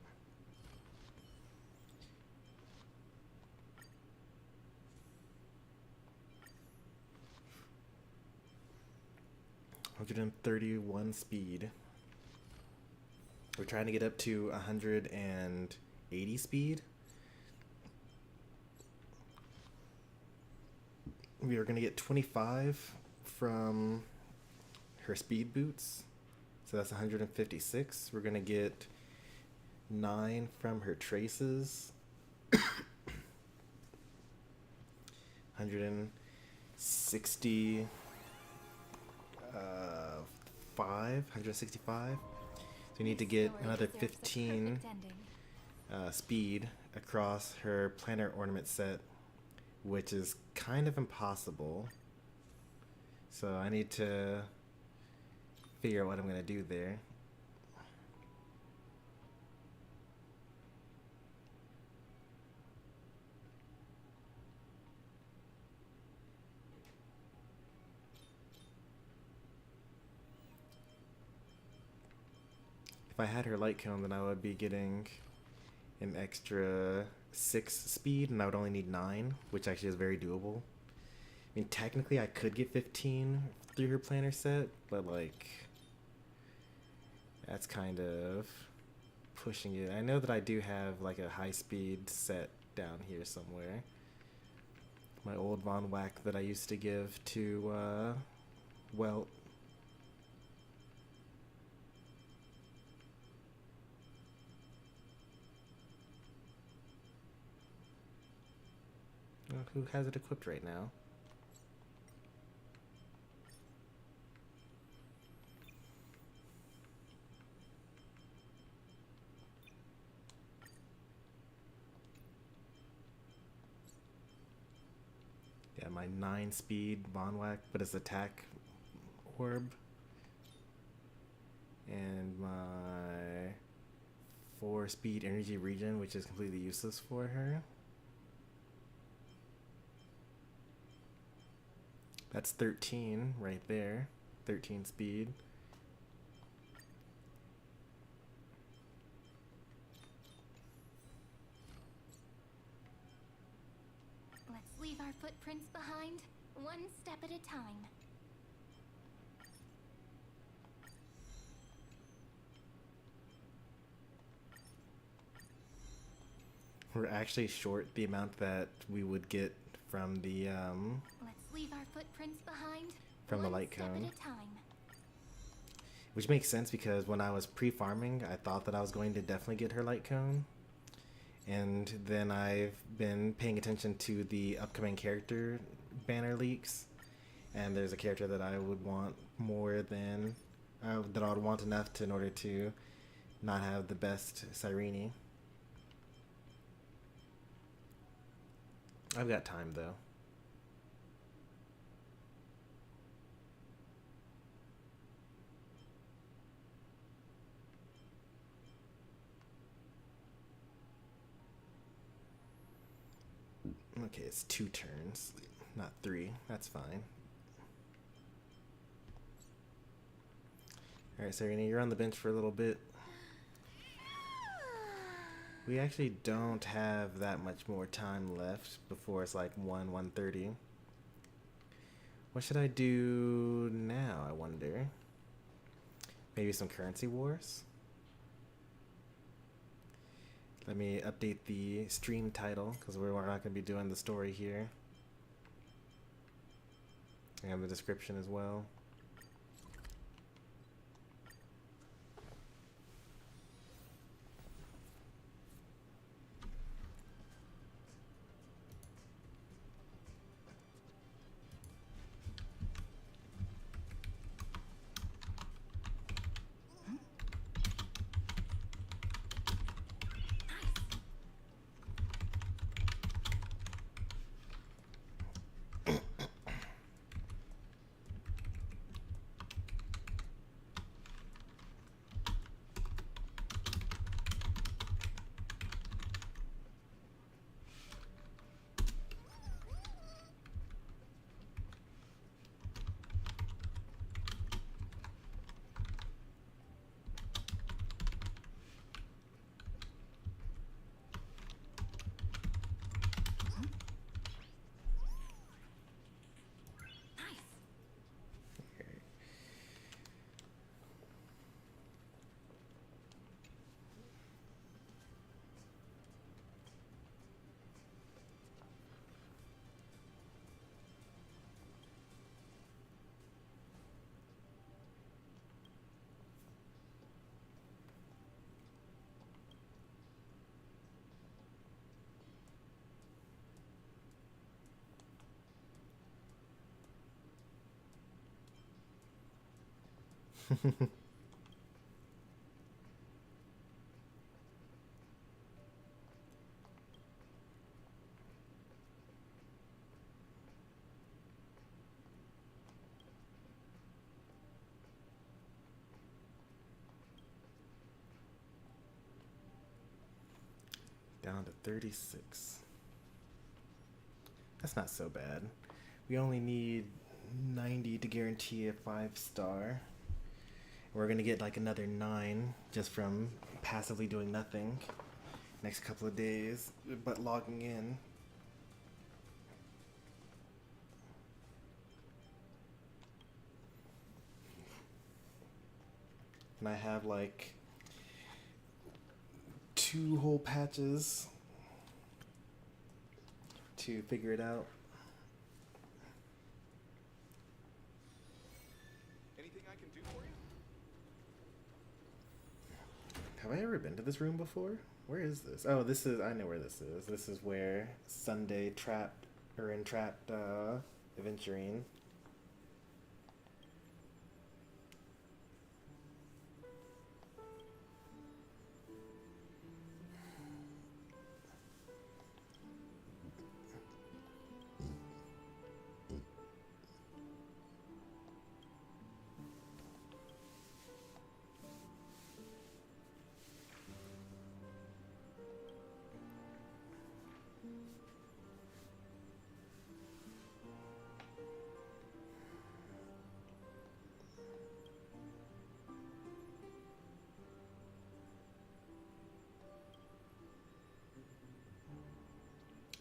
$131 speed. We're trying to get up to 180 speed. We are going to get 25 from her speed boots. So that's 156. We're going to get 9 from her traces. 165. 165. So we need to get another 15 speed across her planner ornament set, which is kind of impossible. So I need to figure out what I'm going to do there. If I had her light cone, then I would be getting an extra 6 speed, and I would only need 9, which actually is very doable. I mean, technically I could get 15 through her planner set, but like, that's kind of pushing it. I know that I do have like a high speed set down here somewhere. My old Von Whack that I used to give to Welt. who has it equipped right now. Yeah, my 9-speed Bonwhack, but it's attack orb. And my 4-speed energy regen, which is completely useless for her. That's 13 right there. 13 speed. Let's leave our footprints behind, one step at a time. We're actually short the amount that we would get from the Let's leave our footprints behind, from the one light step cone. at a time. Which makes sense because when I was pre-farming, I thought that I was going to definitely get her light cone. And then I've been paying attention to the upcoming character banner leaks. And there's a character that I would want more than, that I would want enough to, in order to not have the best Cyrene. I've got time though. Okay, it's 2 turns, not 3. That's fine. Alright, Cyrene, you're on the bench for a little bit. We actually don't have that much more time left before it's like 1:30. What should I do now, I wonder? Maybe some currency wars? Let me update the stream title, because we're not going to be doing the story here. And the description as well. Down to 36. That's not so bad. We only need 90 to guarantee a 5-star. We're gonna get like another 9 just from passively doing nothing next couple of days, but logging in. And I have like 2 whole patches to figure it out. Anything I can do for you? Have I ever been to this room before? Where is this? Oh, this is, I know where this is. This is where Sunday trapped or entrapped Aventurine.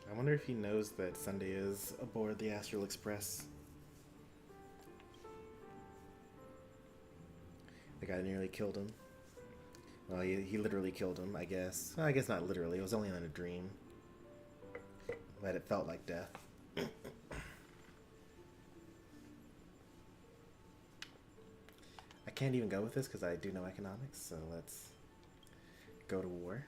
I wonder if he knows that Sunday is aboard the Astral Express. The guy nearly killed him. Well, he literally killed him, I guess. Well, I guess not literally. It was only in a dream. But it felt like death. I can't even go with this because I do know economics, so let's go to war.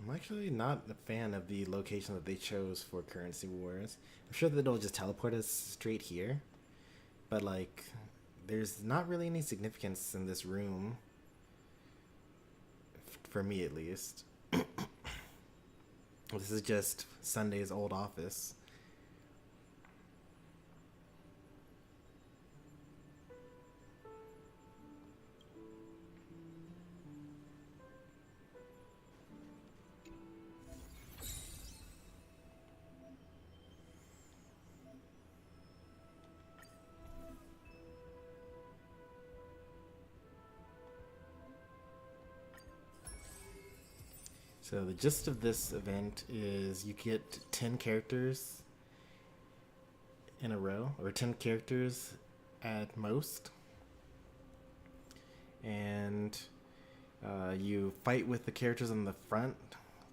I'm actually not a fan of the location that they chose for Currency Wars. I'm sure that it'll just teleport us straight here, but like, there's not really any significance in this room, for me at least. This is just Sunday's old office. So the gist of this event is you get 10 characters in a row, or 10 characters at most. And you fight with the characters in the front,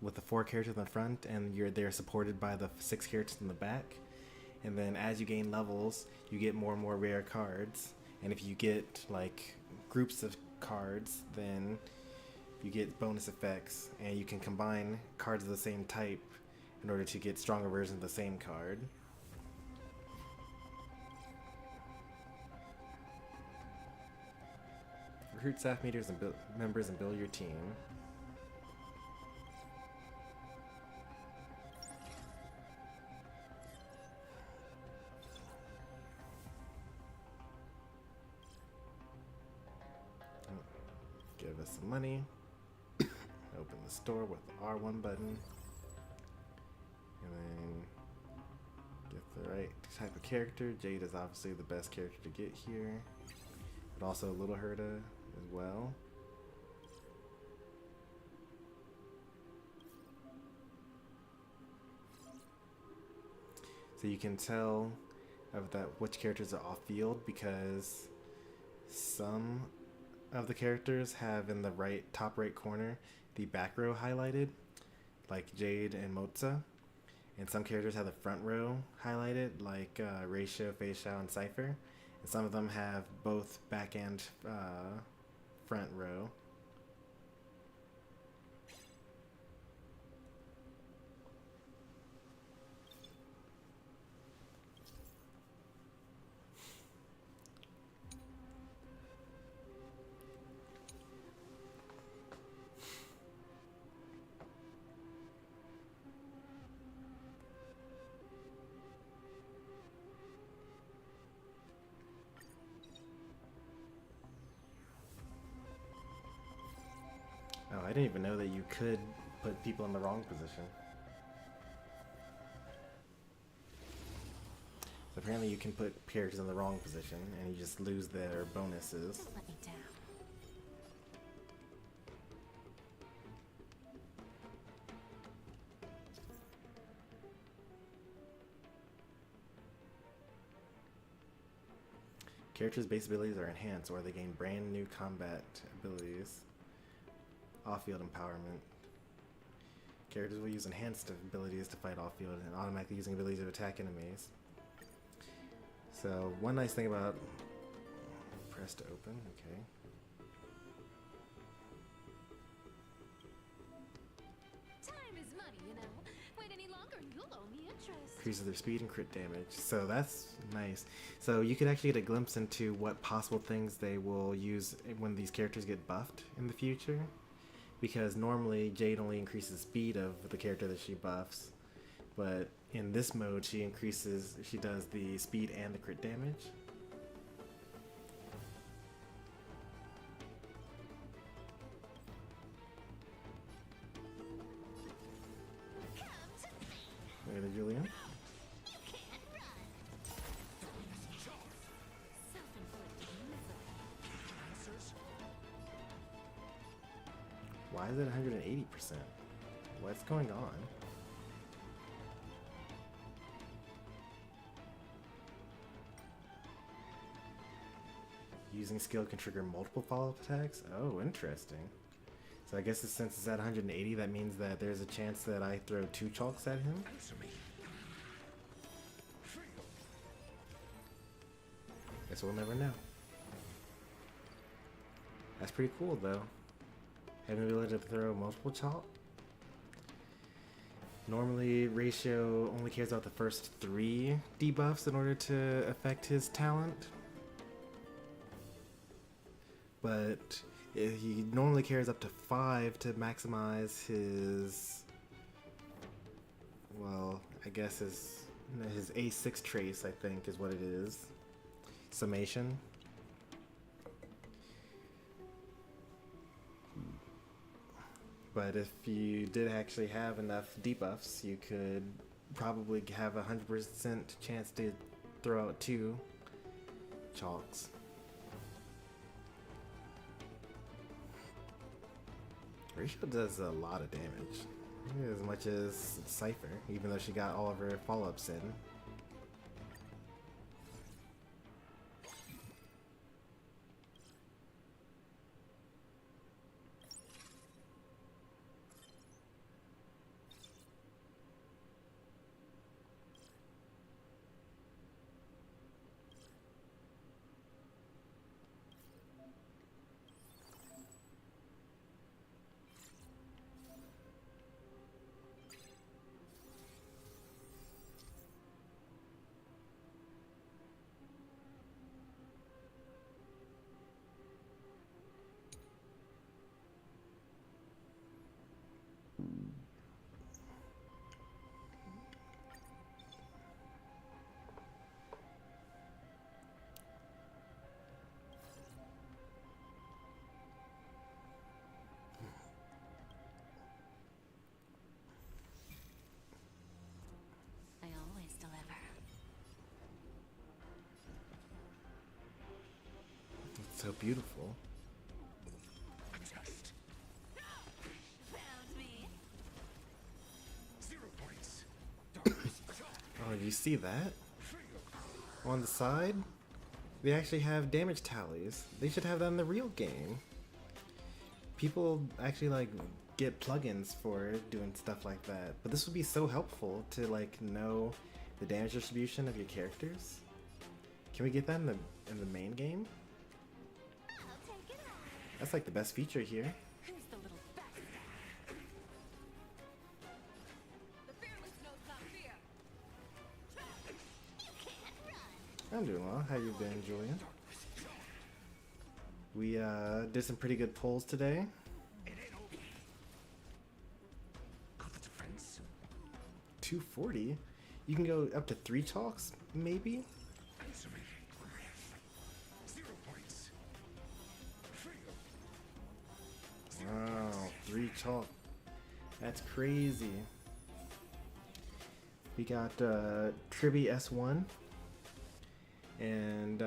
with the 4 characters in the front, and they're supported by the 6 characters in the back. And then as you gain levels, you get more and more rare cards. And if you get like groups of cards, then you get bonus effects, and you can combine cards of the same type in order to get stronger versions of the same card. Recruit staff members and build your team. Give us some money. Open the store with the R1 button, and then get the right type of character. Jade is obviously the best character to get here, but also Little Herda as well. So you can tell of that which characters are off field because some of the characters have in the top right corner the back row highlighted, like Jade and Moza, and some characters have the front row highlighted, like Ratio, Fei Xiao, and Cypher, and some of them have both back and front row. Oh, I didn't even know that you could put people in the wrong position. So apparently you can put characters in the wrong position and you just lose their bonuses. Let me down. Characters' base abilities are enhanced or they gain brand new combat abilities. Off-field empowerment. Characters will use enhanced abilities to fight off-field and automatically using abilities to attack enemies. So one nice thing about press to open, okay. Time is money, you know. Wait any longer, you'll owe me interest. Increases their speed and crit damage. So that's nice. So you could actually get a glimpse into what possible things they will use when these characters get buffed in the future. Because normally Jade only increases speed of the character that she buffs. But in this mode she does the speed and the crit damage. Look at it, Julian. Why is it 180%? What's going on? Using skill can trigger multiple follow-up attacks? Oh, interesting. So I guess since it's at 180, that means that there's a chance that I throw 2 chalks at him? Guess we'll never know. That's pretty cool though. Having the ability to throw multiple chalk. Normally Ratio only cares about the first 3 debuffs in order to affect his talent. But he normally cares up to 5 to maximize his, well, I guess his A6 trace, I think is what it is. Summation. But if you did actually have enough debuffs, you could probably have a 100% chance to throw out 2 chalks. Ratio does a lot of damage. As much as Cypher, even though she got all of her follow-ups in. I always deliver. It's so beautiful. Found me. 0 points. Oh, do you see that? On the side, they actually have damage tallies. They should have that in the real game. People actually like get plugins for doing stuff like that. But this would be so helpful to like know the damage distribution of your characters. Can we get that in the main game? I'll take it out. That's like the best feature here. Who's the little bastard? The fearless knows not fear. You can't run. I'm doing well. How you been, Julian? We did some pretty good polls today. It ain't over. Got the defense. 240? You can go up to 3 chalks, maybe? Answer me. 0 points. Wow, 3 chalk. That's crazy. We got Tribbie S1 and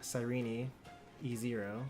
Cyrene E0.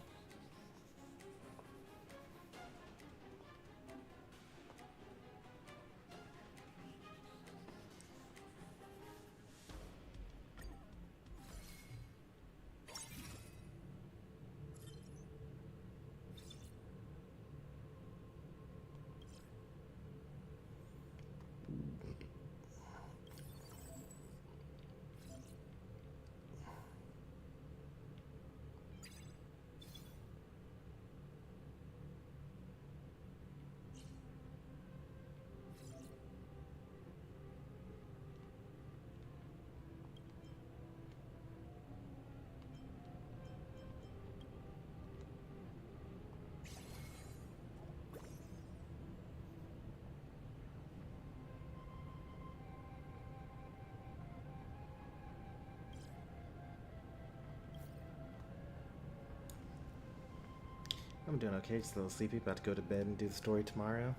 I'm doing okay, just a little sleepy, about to go to bed and do the story tomorrow.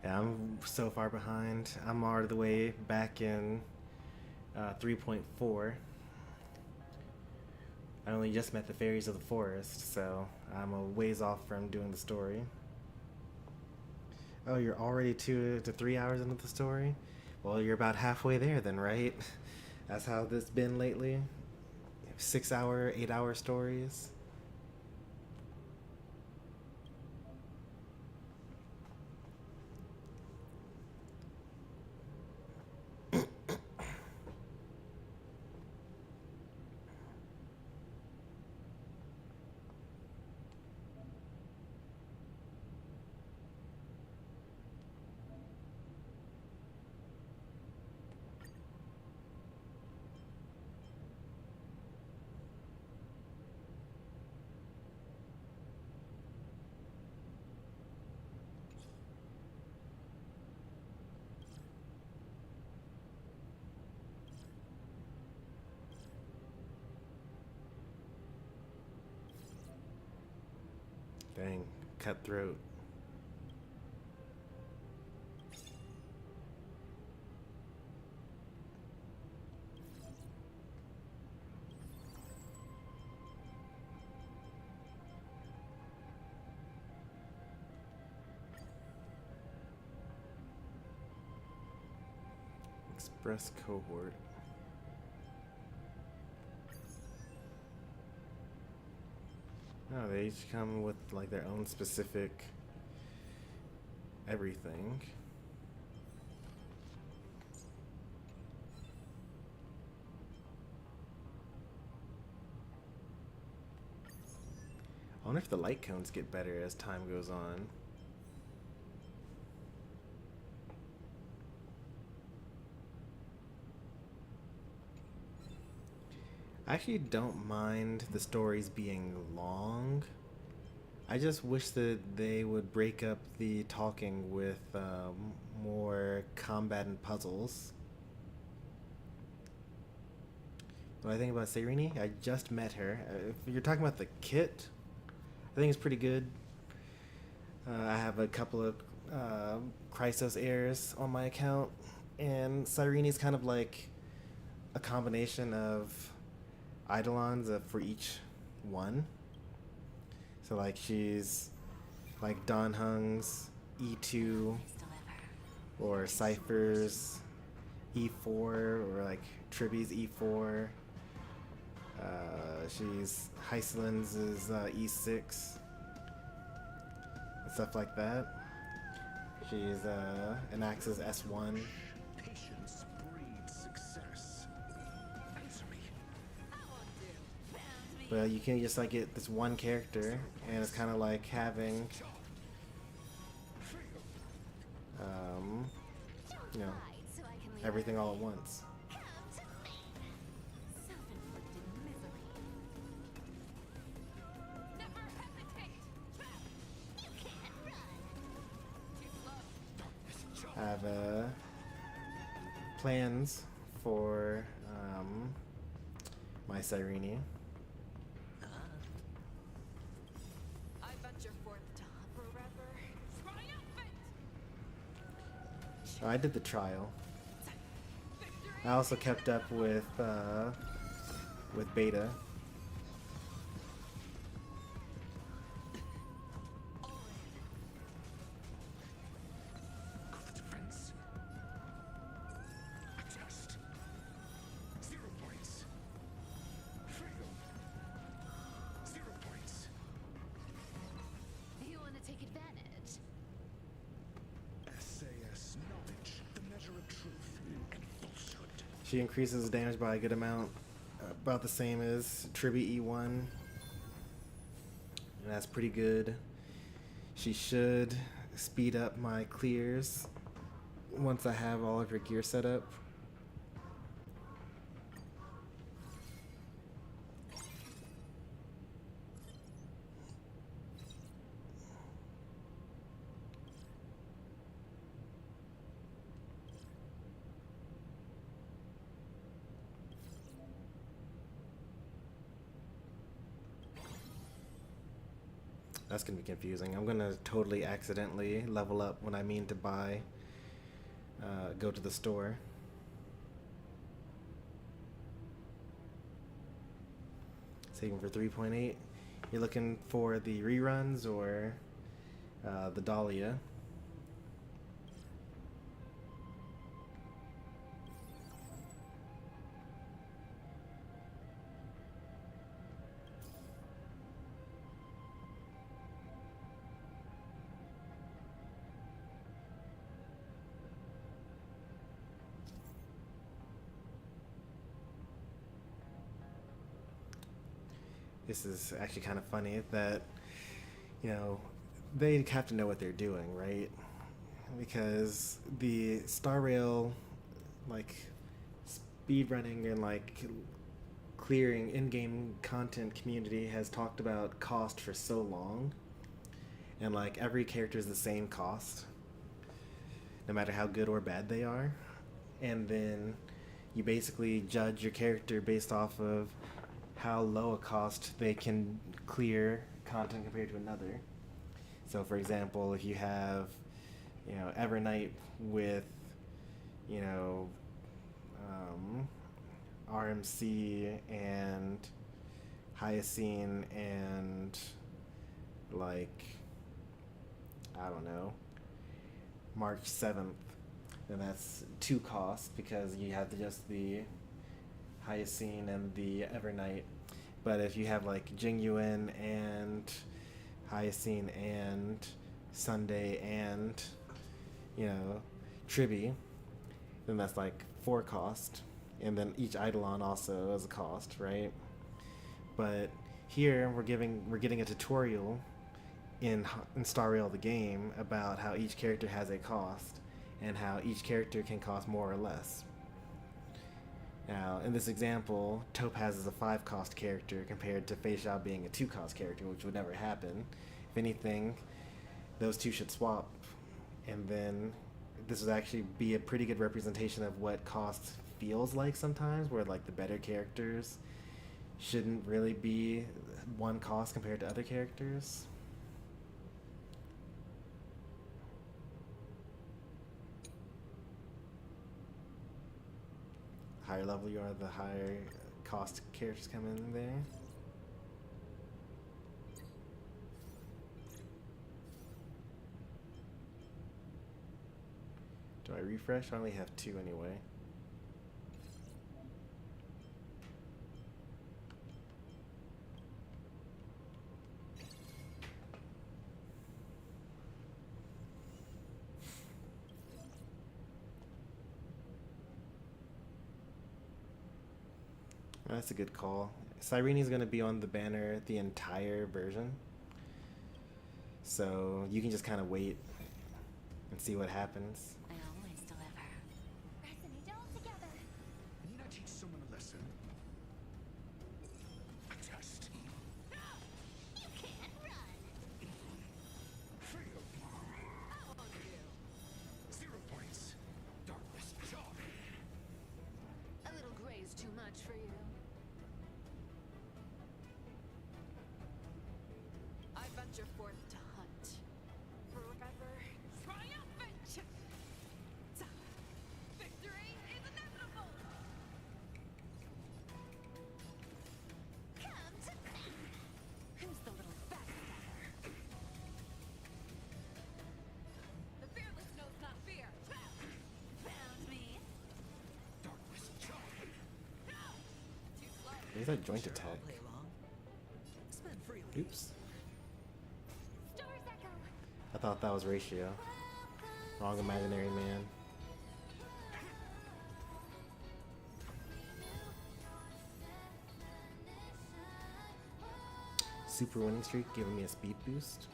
Yeah, I'm so far behind. I'm all the way back in 3.4. I only just met the fairies of the forest, so I'm a ways off from doing the story. Oh, you're already 2 to 3 hours into the story? Well, you're about halfway there then, right? That's how this been lately. 6 hour, 8 hour stories. Dang, cutthroat. Express cohort. Oh, they each come with like their own specific everything. I wonder if the light cones get better as time goes on. I actually don't mind the stories being long. I just wish that they would break up the talking with more combat and puzzles. What I think about Cyrene, I just met her. If you're talking about the kit, I think it's pretty good. I have a couple of Chrysos heirs on my account, and Cyrene's kind of like a combination of Eidolons for each one. So like she's like Don Hung's E2 or Cypher's E4 or like Tribbie's E4. She's Heislin's E6 and stuff like that. She's Anax's S1. Patience breeds success. Answer me. But you can just like get this one character, and it's kind of like having, you know, everything all at once. I have plans for my Cyrene. I venture forth to hover I did the trial. I also kept up with beta. Defense. Adjust. 0 points. Fail. 0 points. You want to take advantage? SAS knowledge, the measure of truth and falsehood. She increases damage by a good amount, about the same as Tribbie E1. And that's pretty good. She should speed up my clears once I have all of her gear set up. That's gonna be confusing. I'm gonna totally accidentally level up when I mean to buy, go to the store. Saving for 3.8. You're looking for the reruns or the Dahlia. This is actually kind of funny that, you know, they have to know what they're doing, right? Because the Star Rail, like, speedrunning and, like, clearing in-game content community has talked about cost for so long. And, like, every character is the same cost, no matter how good or bad they are. And then you basically judge your character based off of how low a cost they can clear content compared to another. So for example, if you have, you know, Evernight with, you know, RMC and Hyacine and, like, I don't know, March 7th, then that's 2 costs because you have just the Hyacine and the Evernight. But if you have like Jingyuan and Hyacine and Sunday and, you know, Tribbie, then that's like 4 cost. And then each Eidolon also has a cost, right? But here we're getting a tutorial in Star Rail the game about how each character has a cost and how each character can cost more or less. Now, in this example, Topaz is a 5 cost character compared to Fei Xiao being a 2 cost character, which would never happen. If anything, those two should swap. And then this would actually be a pretty good representation of what cost feels like sometimes, where like the better characters shouldn't really be 1 cost compared to other characters. Higher level you are, the higher cost characters come in there. Do I refresh? I only have 2 anyway. That's a good call. Cyrene is going to be on the banner the entire version. So you can just kind of wait and see what happens. I always deliver. Resonate all together. Need I teach someone a lesson? Adjust. You can't run. Fail. 0 points. Darkness shock. A little gray is too much for you. I venture forth to hunt. Forever triumphant! Is that joint Sure, attack? I'll play along. Spend freely. Oops. Stars echo. I thought that was ratio. Wrong imaginary man. Super winning streak giving me a speed boost.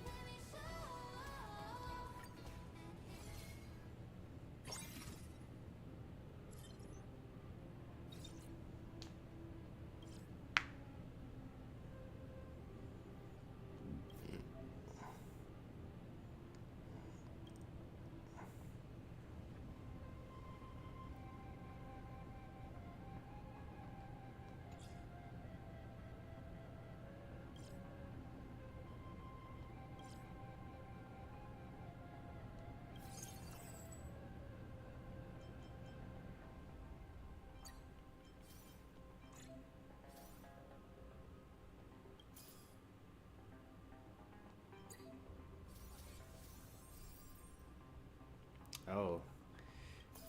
Oh,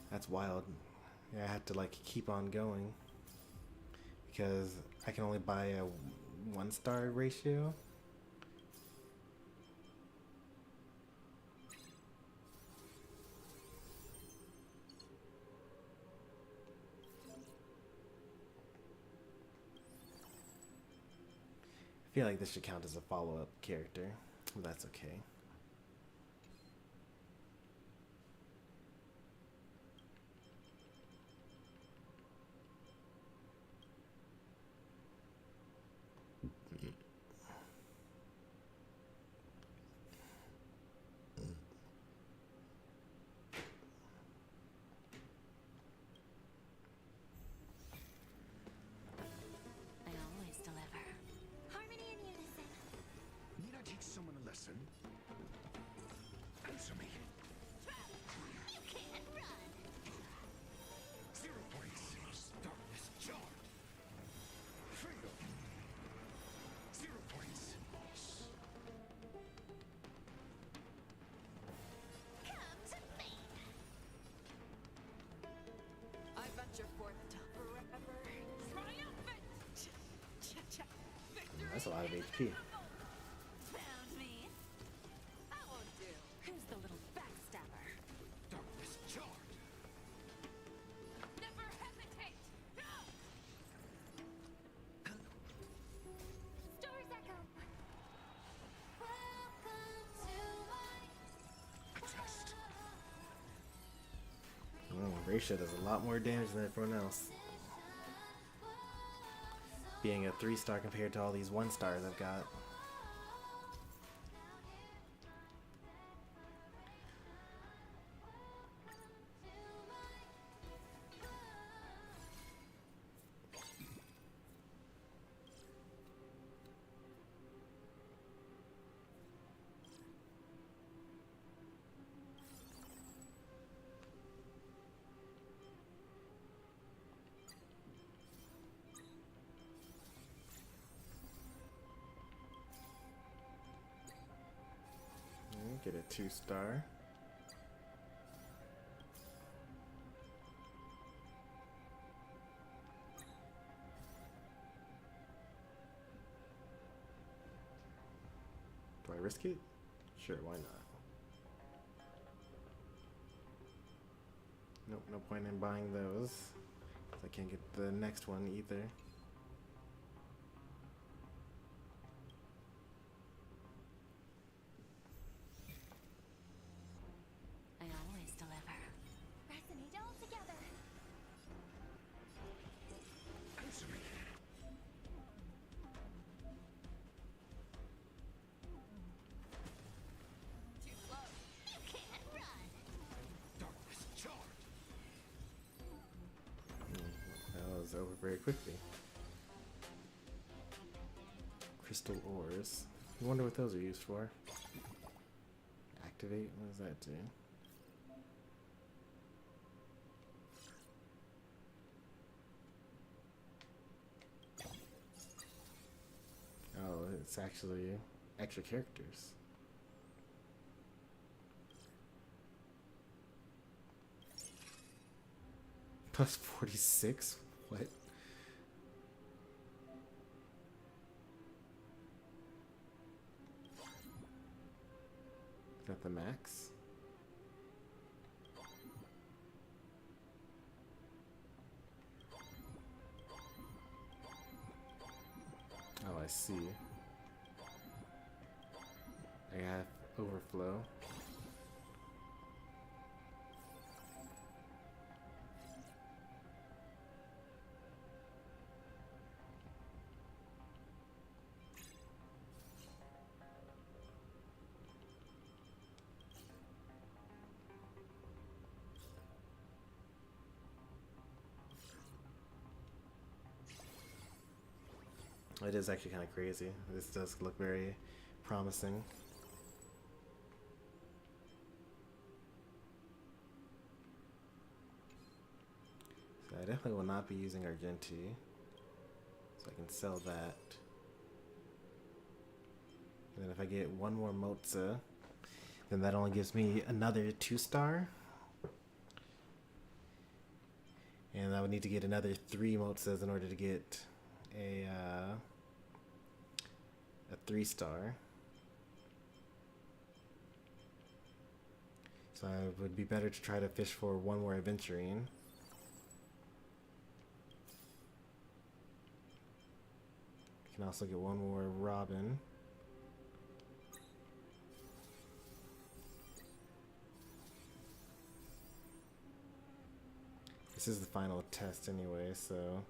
that's wild. Yeah, I had to like keep on going because I can only buy a 1-star ratio. I feel like this should count as a follow-up character. That's okay. I always deliver. Harmony and unison. Need I teach someone a lesson? Answer me. You can't run. 0 points. Darkness charred. Freedom. 0 points. Come to me. I venture forth to forever triumphant. That's a lot of HP. Found me. I won't do. Who's the little backstabber? Darkness charred. Never hesitate. Stars echo. A test. Oh, ratio does a lot more damage than everyone else. Being a 3-star compared to all these 1-stars I've got. Get a 2-star. Do I risk it? Sure, why not? Nope, no point in buying those. 'Cause I can't get the next one either. I always deliver. Resonate all together. Answer me. Too slow. You can't run. Darkness charred. That was over very quickly. Crystal ores. I wonder what those are used for. Activate? What does that do? Oh, it's actually extra characters. Plus 46? What? Got the max. Oh, I see. I have overflow. It is actually kind of crazy. This does look very promising. So I definitely will not be using Argenti. So I can sell that. And then if I get one more Moza, then that only gives me another 2-star. And I would need to get another 3 Mozas in order to get a 3-star. So it would be better to try to fish for one more Aventurine. You can also get one more Robin. This is the final test anyway, so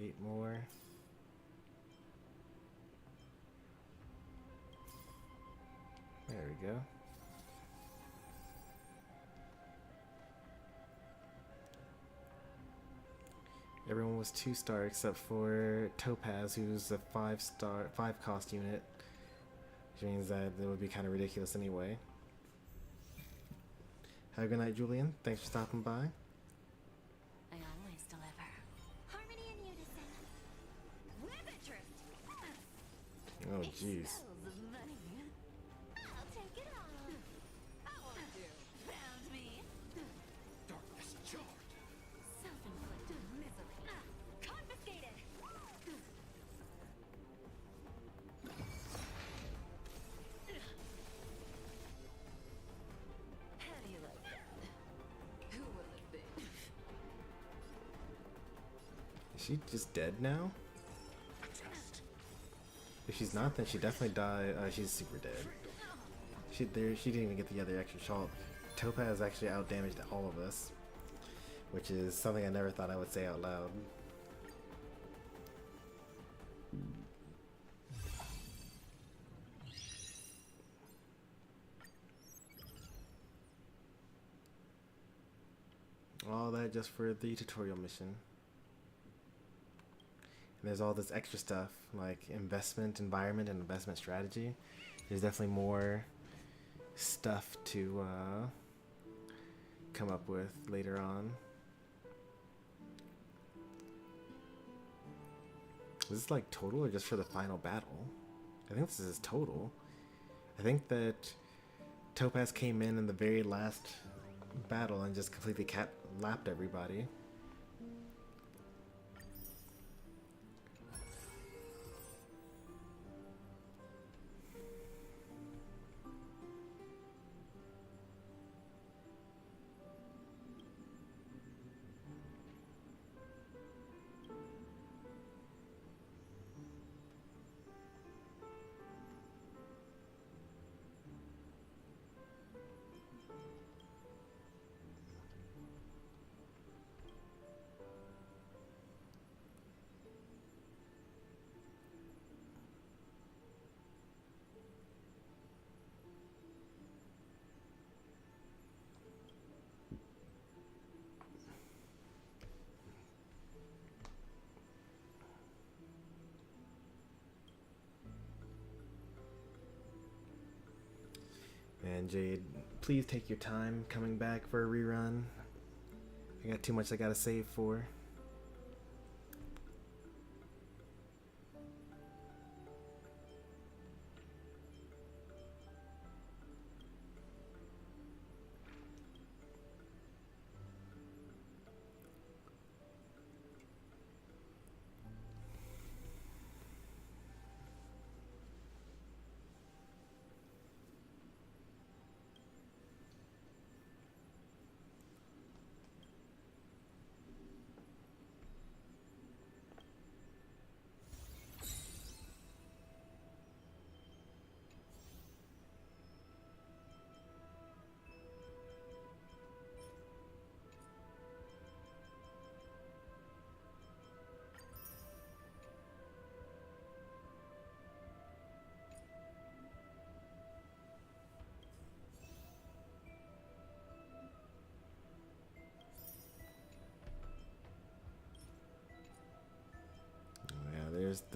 8 more. There we go. Everyone was 2-star except for Topaz, who's a 5 cost unit, which means that it would be kind of ridiculous anyway. Have a good night, Julian. Thanks for stopping by. I always deliver. Harmony and unison. Oh, jeez. I'll take it all. I won't do. Found me. Darkness charged. Self-inflicted misery. Confiscated. How do you like that? Who will it be? Is she just dead now? A test. If she's not, then she definitely died. She's super dead. She didn't even get the other extra shot. Topaz actually outdamaged all of us, which is something I never thought I would say out loud. All that just for the tutorial mission. And there's all this extra stuff like investment environment and investment strategy. There's definitely more stuff to come up with later on. Is this like total or just for the final battle? I think this is total. I think that Topaz came in the very last battle and just completely lapped everybody. And Jade, please take your time coming back for a rerun. I got too much I gotta save for.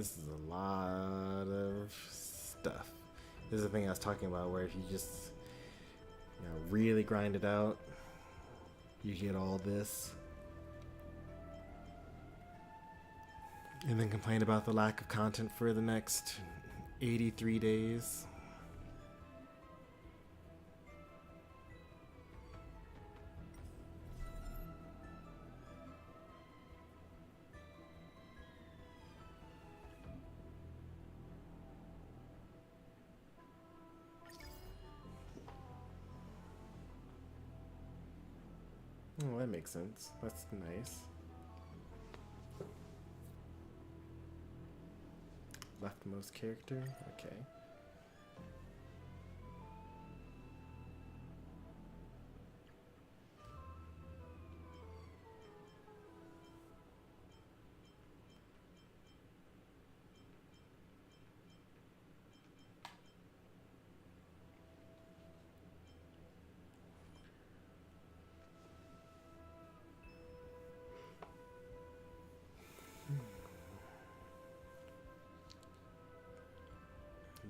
this is a lot of stuff. This is the thing I was talking about, where if you just, you know, really grind it out, you get all this. And then complain about the lack of content for the next 83 days. Oh, that makes sense. That's nice. Leftmost character? Okay.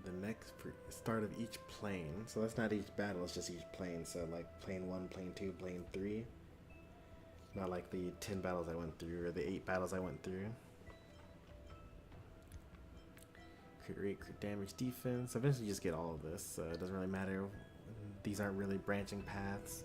The next start of each plane. So that's not each battle, it's just each plane. So like plane 1, plane 2, plane 3. Not like the 10 battles I went through or the 8 battles I went through. Crit rate, crit damage, defense. Eventually you just get all of this, so it doesn't really matter. These aren't really branching paths.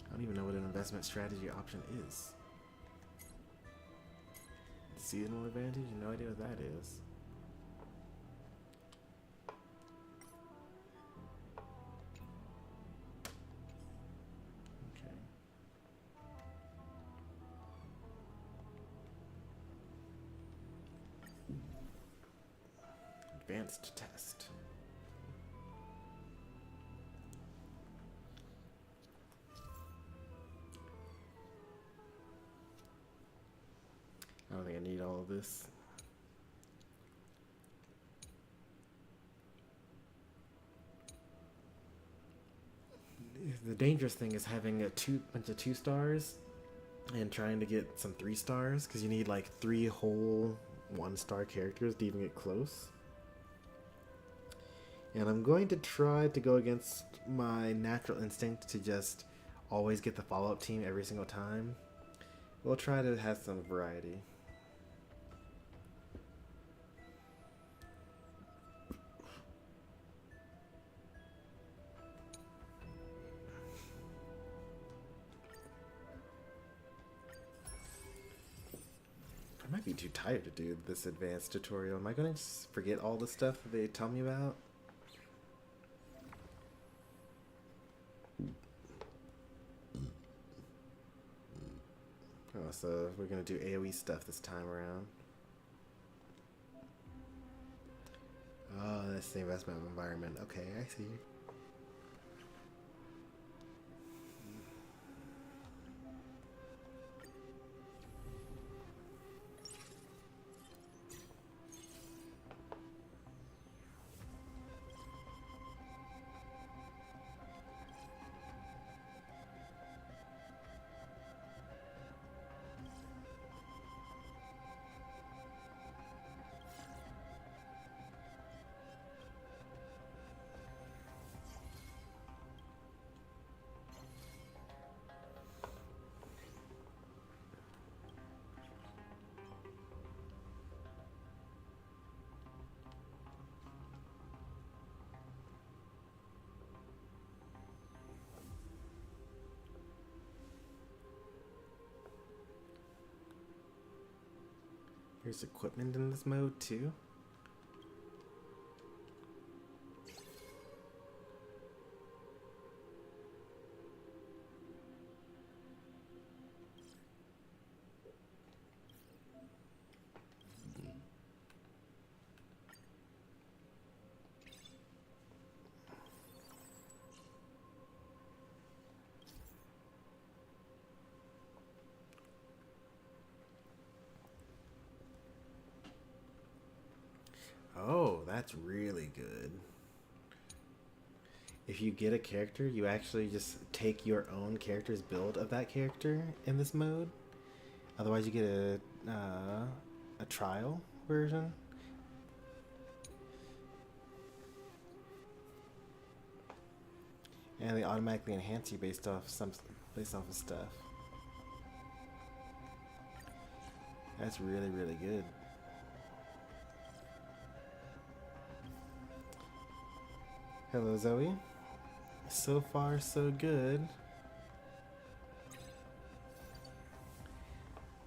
I don't even know what an investment strategy option is. Seasonal advantage? No idea what that is. Okay. Advanced test. I don't think I need all of this. The dangerous thing is having a bunch of 2 stars and trying to get some 3 stars, because you need like 3 whole 1-star characters to even get close. And I'm going to try to go against my natural instinct to just always get the follow-up team every single time. We'll try to have some variety. I might be too tired to do this advanced tutorial. Am I going to just forget all the stuff that they tell me about? Oh, so we're going to do AoE stuff this time around. Oh, that's the investment environment. Okay, I see. There's equipment in this mode too. Oh, that's really good. If you get a character, you actually just take your own character's build of that character in this mode. Otherwise, you get a trial version. And they automatically enhance you based off of stuff. That's really, really good. Hello, Zoe. So far, so good.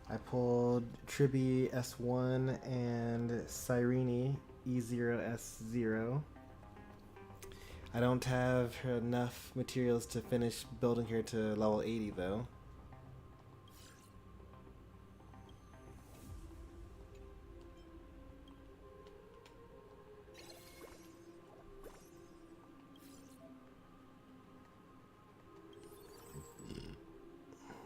I pulled Tribbie S1 and Cyrene E0S0. I don't have enough materials to finish building her to level 80 though.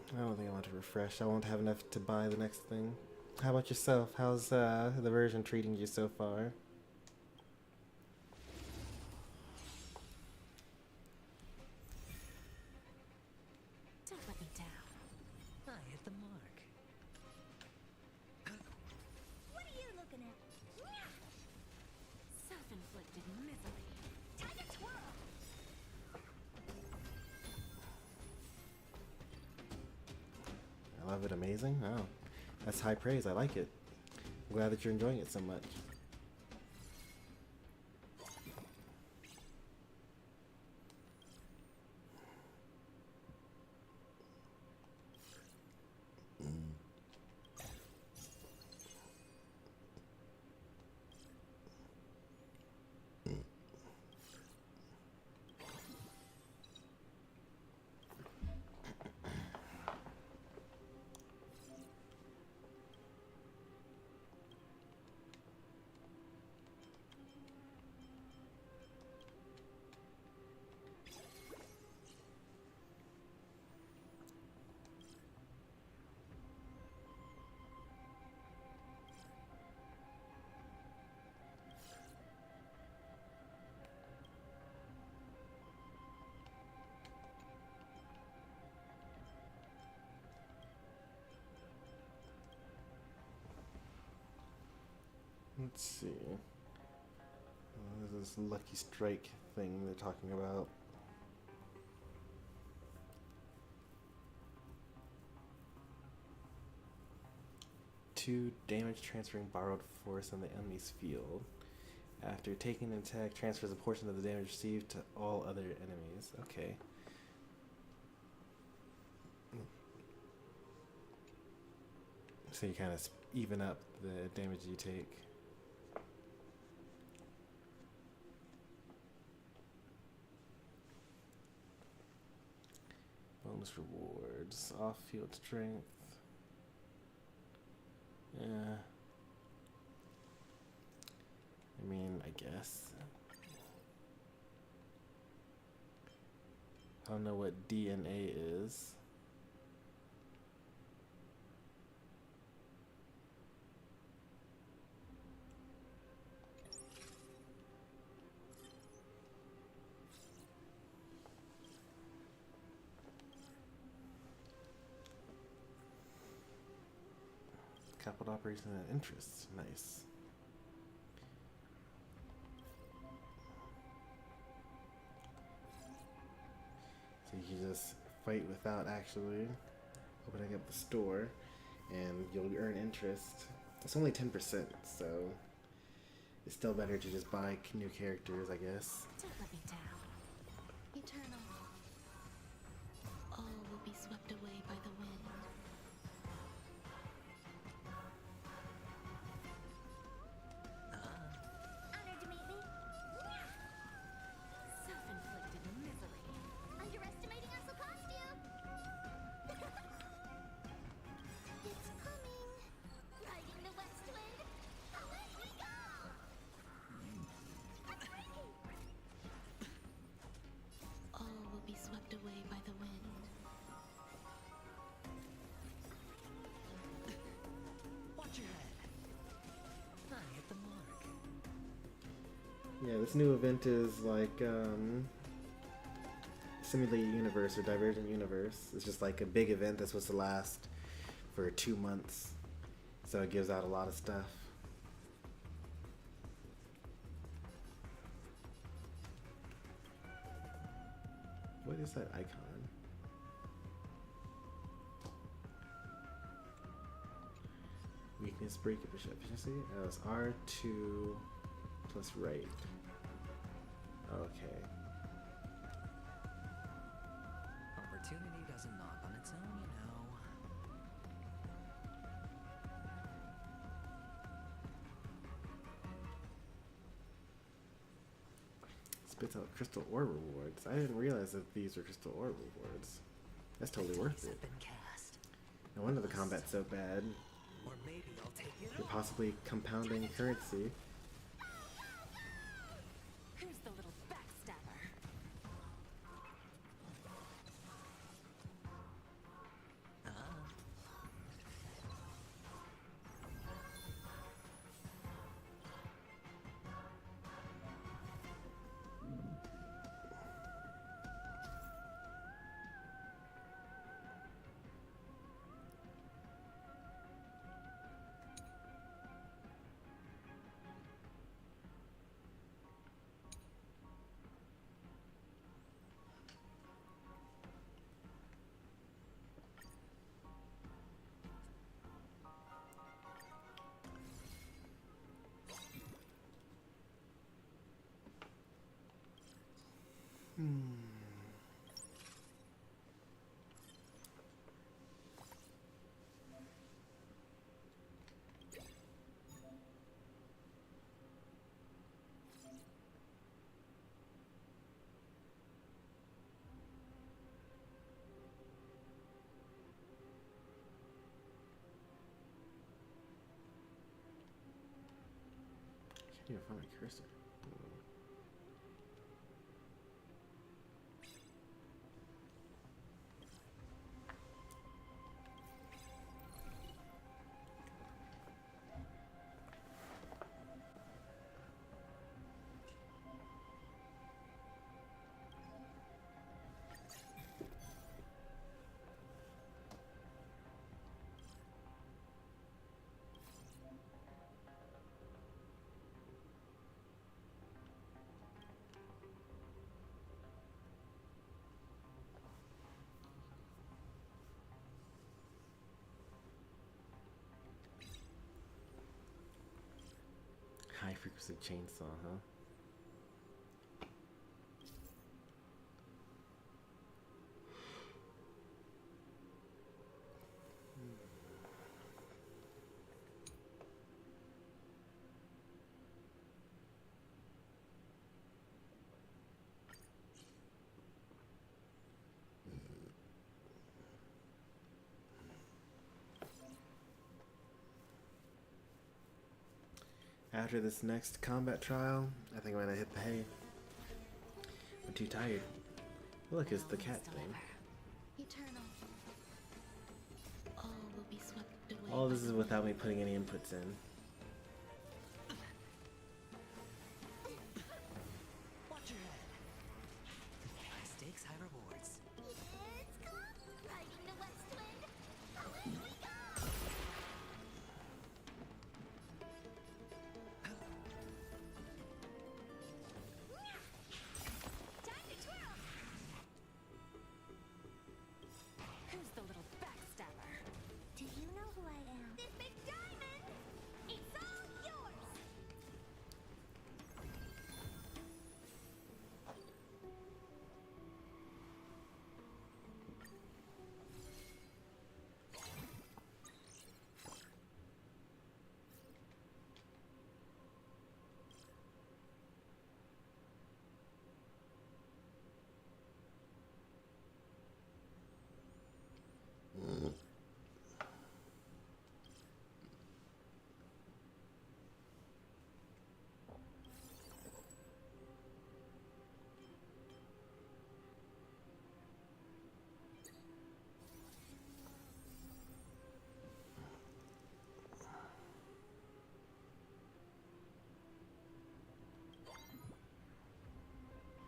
I don't think I want to refresh. I won't have enough to buy the next thing. How about yourself? How's the version treating you so far? Don't let me down. I hit the mark. What are you looking at? Self-inflicted misery. Time to twirl! I love it. Amazing. Oh, that's high praise. I like it. I'm glad that you're enjoying it so much. Let's see. There's this lucky strike thing they're talking about. Two damage transferring borrowed force on the enemy's field. After taking an attack, transfers a portion of the damage received to all other enemies. Okay. So you kind of even up the damage you take. Bonus rewards, off-field strength. Yeah. I mean, I guess. I don't know what DNA is. Capital operation and interest. Nice. So you can just fight without actually opening up the store, and you'll earn interest. It's only 10%, so it's still better to just buy new characters, I guess. Don't let me down. Eternal. All will be swept away by the wind. Honored to meet me. Self-inflicted misery. Underestimating us will cost you. It's coming. Riding the west wind. Away we go. All Yeah, this new event is like Simulated Universe or Divergent Universe. It's just like a big event that's supposed to last for 2 months. So it gives out a lot of stuff. What is that icon? Weakness, break efficiency? Oh, it's R2 plus rate. Okay. Opportunity doesn't knock on its own, you know. Spits out crystal ore rewards. I didn't realize that these were crystal ore rewards. That's totally worth Dice it. have been cast. No wonder the combat's so bad. Or maybe I'll take it. You're possibly compounding currency. Who's the little backstabber? Can't even find my cursor. High frequency chainsaw, huh? After this next combat trial, I think I'm gonna hit the hay. I'm too tired. Look, it's the cat thing. Eternal. All will be swept away. All this is without me putting any inputs in. Watch your head. High stakes, high rewards. It's gone. Riding the west wind. Away we go. Time to twirl! Who's the little backstabber? Do you know who I am? This big diamond.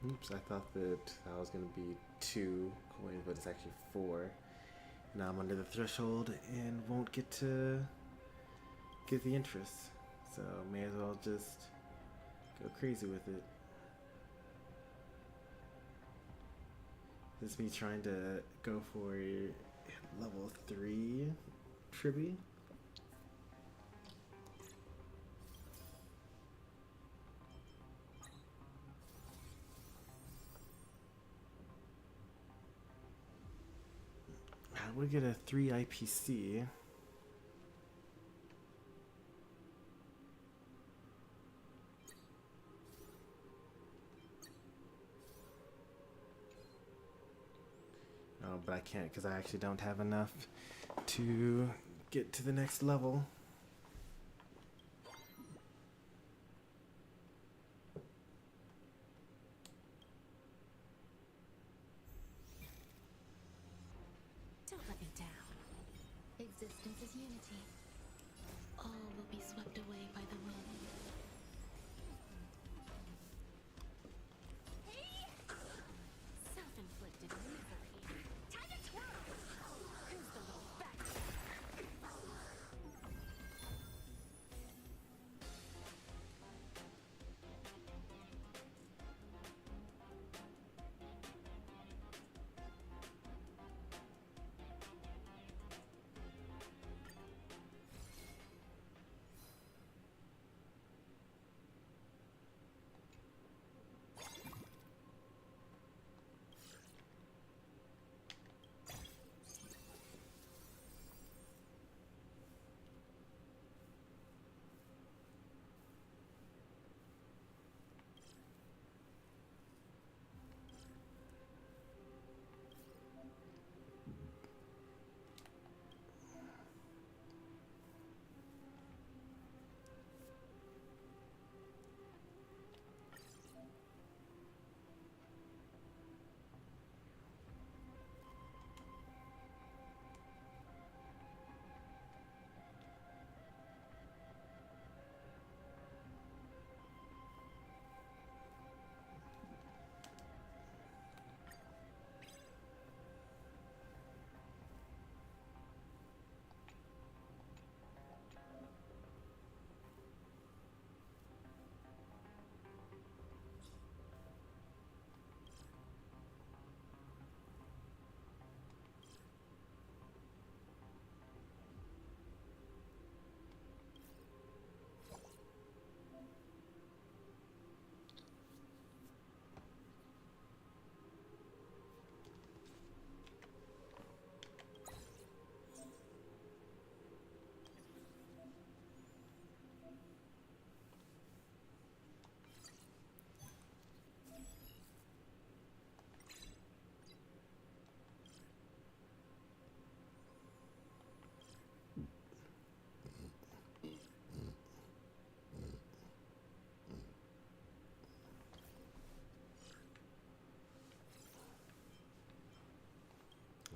Oops, I thought that was going to be 2 coins, but it's actually 4. Now I'm under the threshold and won't get to get the interest. So may as well just go crazy with it. This is me trying to go for level 3 Tribbie. I would get a 3 IPC. Oh, but I can't because I actually don't have enough to get to the next level. Don't let me down. Existence is unity. All will be swept away by the wind. Self-inflicted misery. Time to twirl! Who's the little bastard?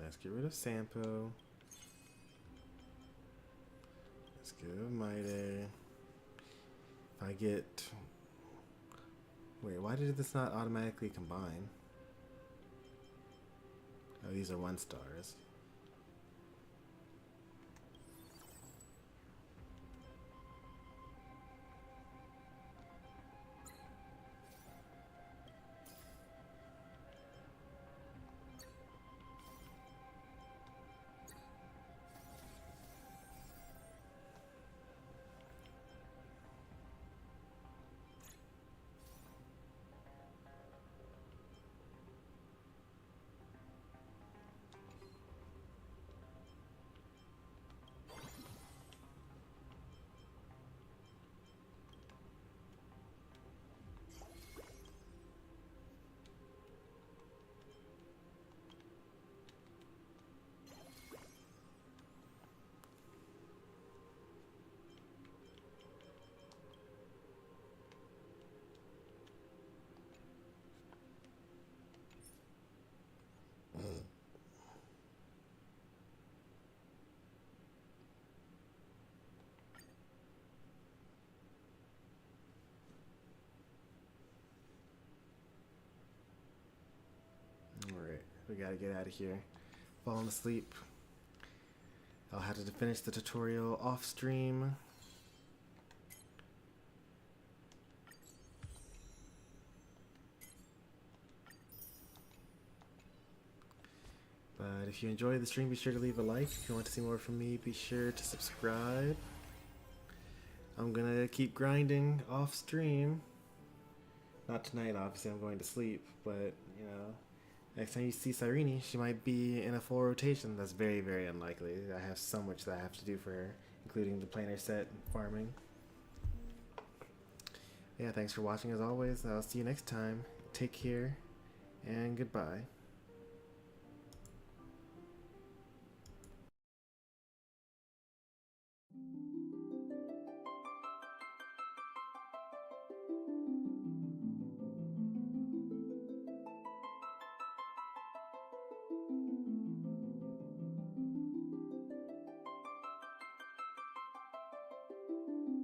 Let's get rid of Sampo. Let's get rid of Maide. If I get... Wait, why did this not automatically combine? Oh, these are 1 stars. We gotta get out of here. Falling asleep. I'll have to finish the tutorial off stream. But if you enjoyed the stream, be sure to leave a like. If you want to see more from me, be sure to subscribe. I'm gonna keep grinding off stream. Not tonight, obviously, I'm going to sleep, but, you know, next time you see Cyrene, she might be in a full rotation. That's very, very unlikely. I have so much that I have to do for her, including the planar set and farming. Yeah, thanks for watching as always. I'll see you next time. Take care, and goodbye.